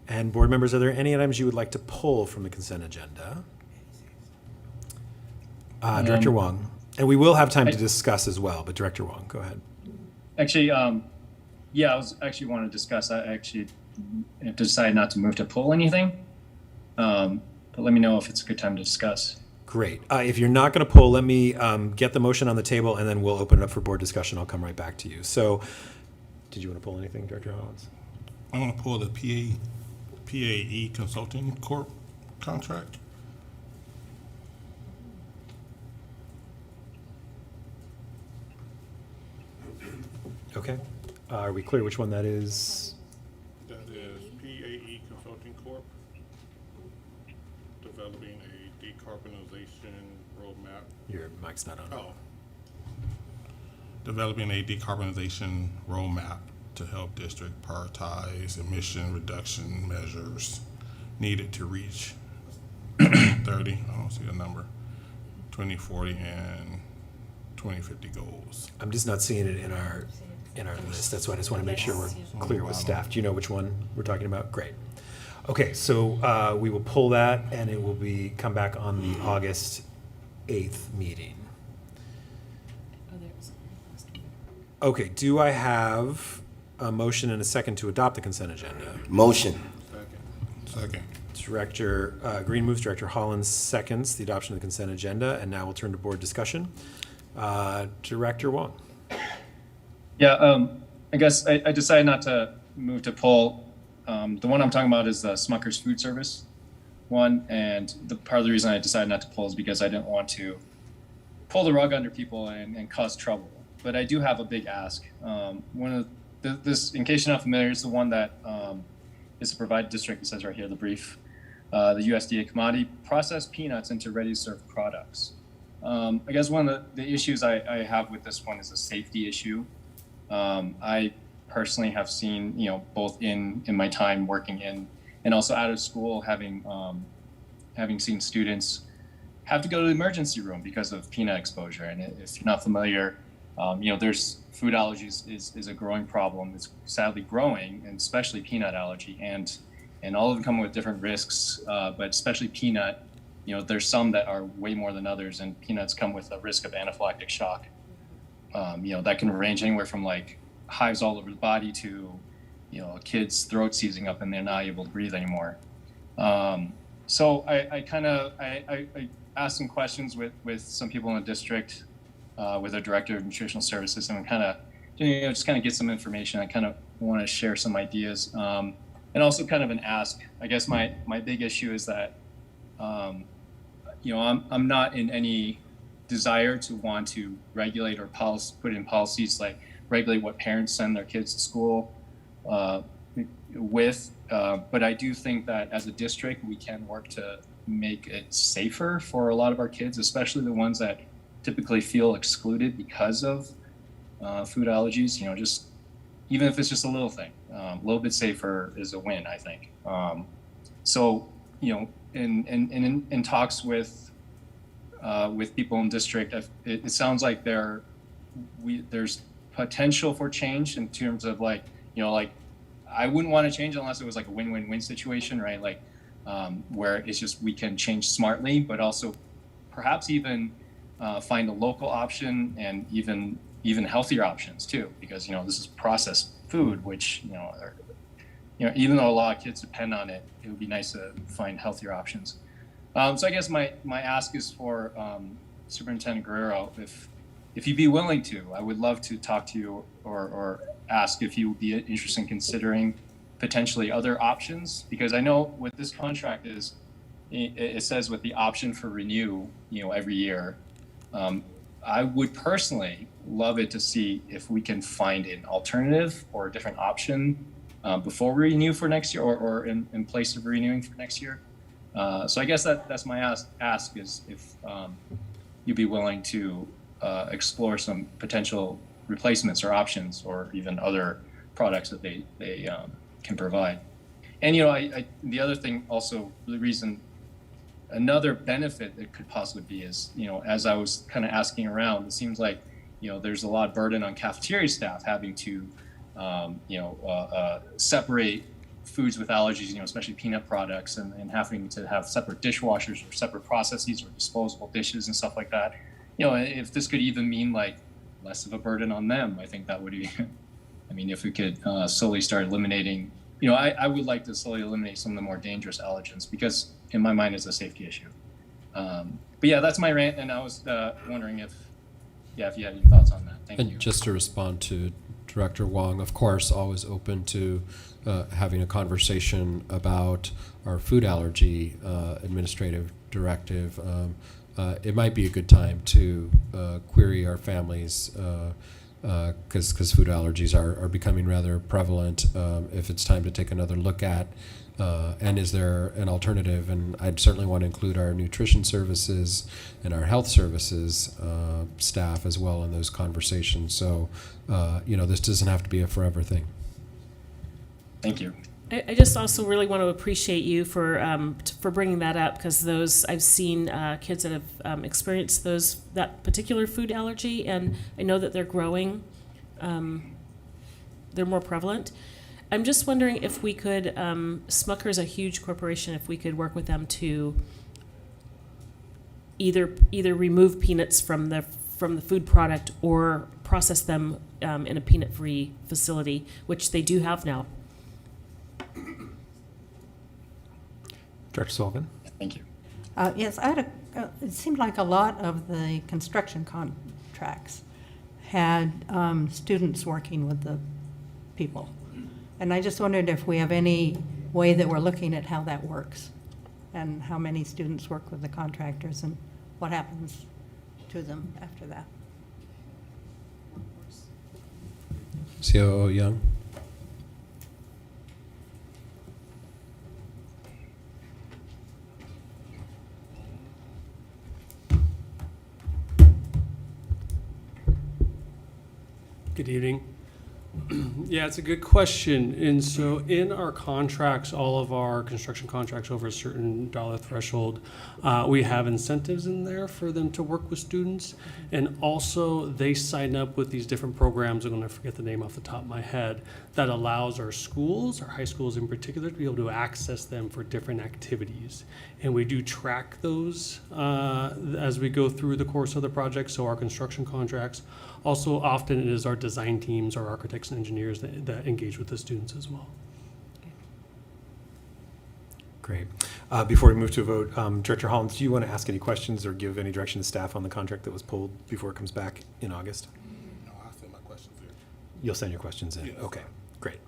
And board members, are there any items you would like to pull from the consent agenda? Director Wong. And we will have time to discuss as well, but Director Wong, go ahead. Actually, yeah, I was actually want to discuss. I actually have decided not to move to pull anything, but let me know if it's a good time to discuss. Great. If you're not going to pull, let me get the motion on the table, and then we'll open it up for board discussion. I'll come right back to you. So, did you want to pull anything, Director Hollins? I want to pull the PAE Consulting Corp contract. Okay. Are we clear which one that is? That is PAE Consulting Corp. Developing a decarbonization roadmap. Your mic's not on. Oh. Developing a decarbonization roadmap to help district prioritize emission reduction measures needed to reach 2030. I don't see a number. 2040 and 2050 goals. I'm just not seeing it in our list. That's why I just want to make sure we're clear with staff. Do you know which one we're talking about? Great. Okay, so we will pull that, and it will come back on the August 8th meeting. Okay, do I have a motion and a second to adopt the consent agenda? Motion. Second. Director Green moves, Director Hollins seconds the adoption of the consent agenda, and now we'll turn to board discussion. Director Wong. Yeah, I guess I decided not to move to pull. The one I'm talking about is the Smucker's Food Service one, and part of the reason I decided not to pull is because I didn't want to pull the rug under people and cause trouble. But I do have a big ask. One of this, in case you're not familiar, is the one that is to provide district. It says right here, the brief, the USDA commodity processed peanuts into ready-to-serve products. I guess one of the issues I have with this one is a safety issue. I personally have seen, both in my time working in and also out of school, having seen students have to go to the emergency room because of peanut exposure. And if you're not familiar, there's food allergies is a growing problem. It's sadly growing, and especially peanut allergy, and all of them come with different risks. But especially peanut, there's some that are way more than others, and peanuts come with a risk of anaphylactic shock. That can range anywhere from like hives all over the body to, a kid's throat seizing up and they're not able to breathe anymore. So I asked some questions with some people in the district, with our director of nutritional services, and just get some information. I kind of want to share some ideas, and also kind of an ask. I guess my big issue is that, I'm not in any desire to want to regulate or put in policies like regulate what parents send their kids to school with. But I do think that as a district, we can work to make it safer for a lot of our kids, especially the ones that typically feel excluded because of food allergies. Just even if it's just a little thing, a little bit safer is a win, I think. In talks with people in district, it sounds like there's potential for change in terms of like I wouldn't want to change unless it was like a win-win-win situation, right? Like where it's just we can change smartly, but also perhaps even find a local option and even healthier options too, because this is processed food, which even though a lot of kids depend on it, it would be nice to find healthier options. So I guess my ask is for Superintendent Guerrero, if you'd be willing to, I would love to talk to you or ask if you would be interested in considering potentially other options, because I know with this contract it says with the option for renew, every year. I would personally love it to see if we can find an alternative or a different option before we renew for next year, or in place of renewing for next year. So I guess that's my ask is if you'd be willing to explore some potential replacements or options, or even other products that they can provide. And the other thing also, the reason, another benefit that could possibly be is, as I was kind of asking around, it seems like there's a lot of burden on cafeteria staff having to separate foods with allergies, especially peanut products, and having to have separate dishwashers or separate processes or disposable dishes and stuff like that. If this could even mean like less of a burden on them, I think that would be, if we could slowly start eliminating, I would like to slowly eliminate some of the more dangerous allergens, because in my mind it's a safety issue. But yeah, that's my rant, and I was wondering if you had any thoughts on that. Thank you. And just to respond to Director Wong, of course, always open to having a conversation about our food allergy administrative directive. It might be a good time to query our families, because food allergies are becoming rather prevalent. If it's time to take another look at, and is there an alternative? And I'd certainly want to include our nutrition services and our health services staff as well in those conversations. So, this doesn't have to be a forever thing. Thank you. I just also really want to appreciate you for bringing that up, because I've seen kids that have experienced that particular food allergy, and I know that they're growing. They're more prevalent. I'm just wondering if we could, Smucker's a huge corporation, if we could work with them to either remove peanuts from the food product or process them in a peanut-free facility, which they do have now. Director Sullivan. Thank you. Yes, I had it seemed like a lot of the construction contracts had students working with the people. And I just wondered if we have any way that we're looking at how that works, and how many students work with the contractors, and what happens to them after that. COO Young. Good evening. Yeah, it's a good question. And so in our contracts, all of our construction contracts over a certain dollar threshold, we have incentives in there for them to work with students. And also they sign up with these different programs, I'm gonna forget the name off the top of my head, that allows our schools, our high schools in particular, to be able to access them for different activities. And we do track those as we go through the course of the project. So our construction contracts, also often it is our design teams, our architects and engineers that engage with the students as well. Great. Before we move to a vote, Director Hollins, do you want to ask any questions or give any direction to staff on the contract that was pulled before it comes back in August? No, I'll send my questions in. You'll send your questions in? Yes. Okay, great.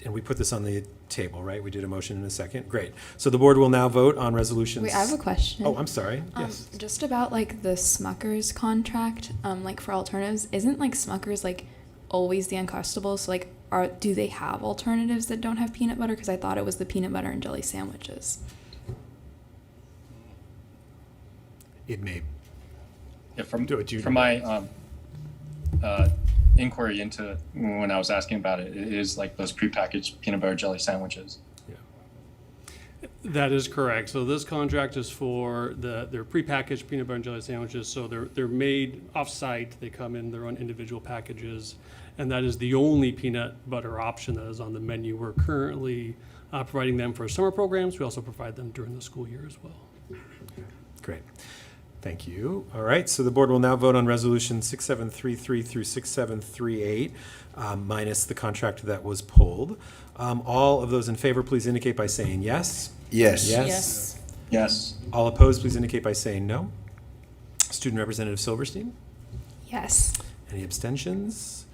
And we put this on the table, right? We did a motion in a second. Great. So the board will now vote on resolutions. Wait, I have a question. Oh, I'm sorry. Yes. Just about like the Smucker's contract, like for alternatives, isn't like Smucker's like always the Uncrustables? So like, do they have alternatives that don't have peanut butter? Because I thought it was the peanut butter and jelly sandwiches. It may. Yeah, from Do it, you- from my inquiry into when I was asking about it, it is like those prepackaged peanut butter jelly sandwiches. That is correct. So this contract is for their prepackaged peanut butter and jelly sandwiches. So they're made off-site. They come in their own individual packages. And that is the only peanut butter option that is on the menu. We're currently providing them for summer programs. We also provide them during the school year as well. Great. Thank you. All right, so the board will now vote on resolution 6733 through 6738, minus the contract that was pulled. All of those in favor, please indicate by saying yes. Yes. Yes. Yes. All opposed, please indicate by saying no. Student Representative Silverstein? Yes. Any abstentions?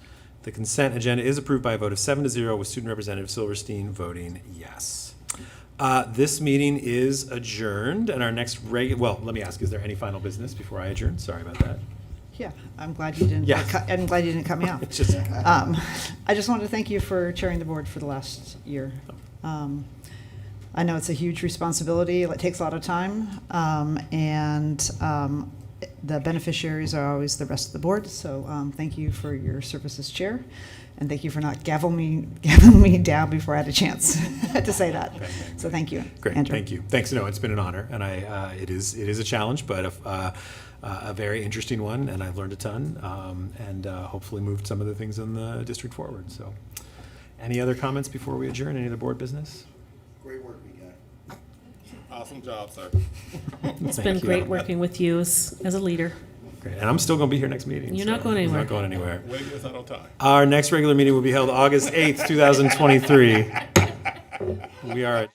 The consent agenda is approved by a vote of 7-0 with Student Representative Silverstein voting yes. This meeting is adjourned, and our next well, let me ask, is there any final business before I adjourn? Sorry about that. Yeah, I'm glad you didn't. Yeah. I'm glad you didn't cut me off. It's just- I just wanted to thank you for chairing the board for the last year. I know it's a huge responsibility. It takes a lot of time, and the beneficiaries are always the rest of the board. So thank you for your service as chair, and thank you for not gaveling me down before I had a chance to say that. So thank you, Great, Andrew. thank you. Thanks. No, it's been an honor, and it is a challenge, but a very interesting one, and I've learned a ton, and hopefully moved some of the things in the district forward. So, any other comments before we adjourn? Any other board business? Great work, we got. Awesome job, sir. It's Thank been you. great working with you as a leader. Great, and I'm still going to be here next meeting. You're so not going I'm anywhere. not going anywhere. Way to get us out on time. Our next regular meeting will be held August 8th, 2023. We are.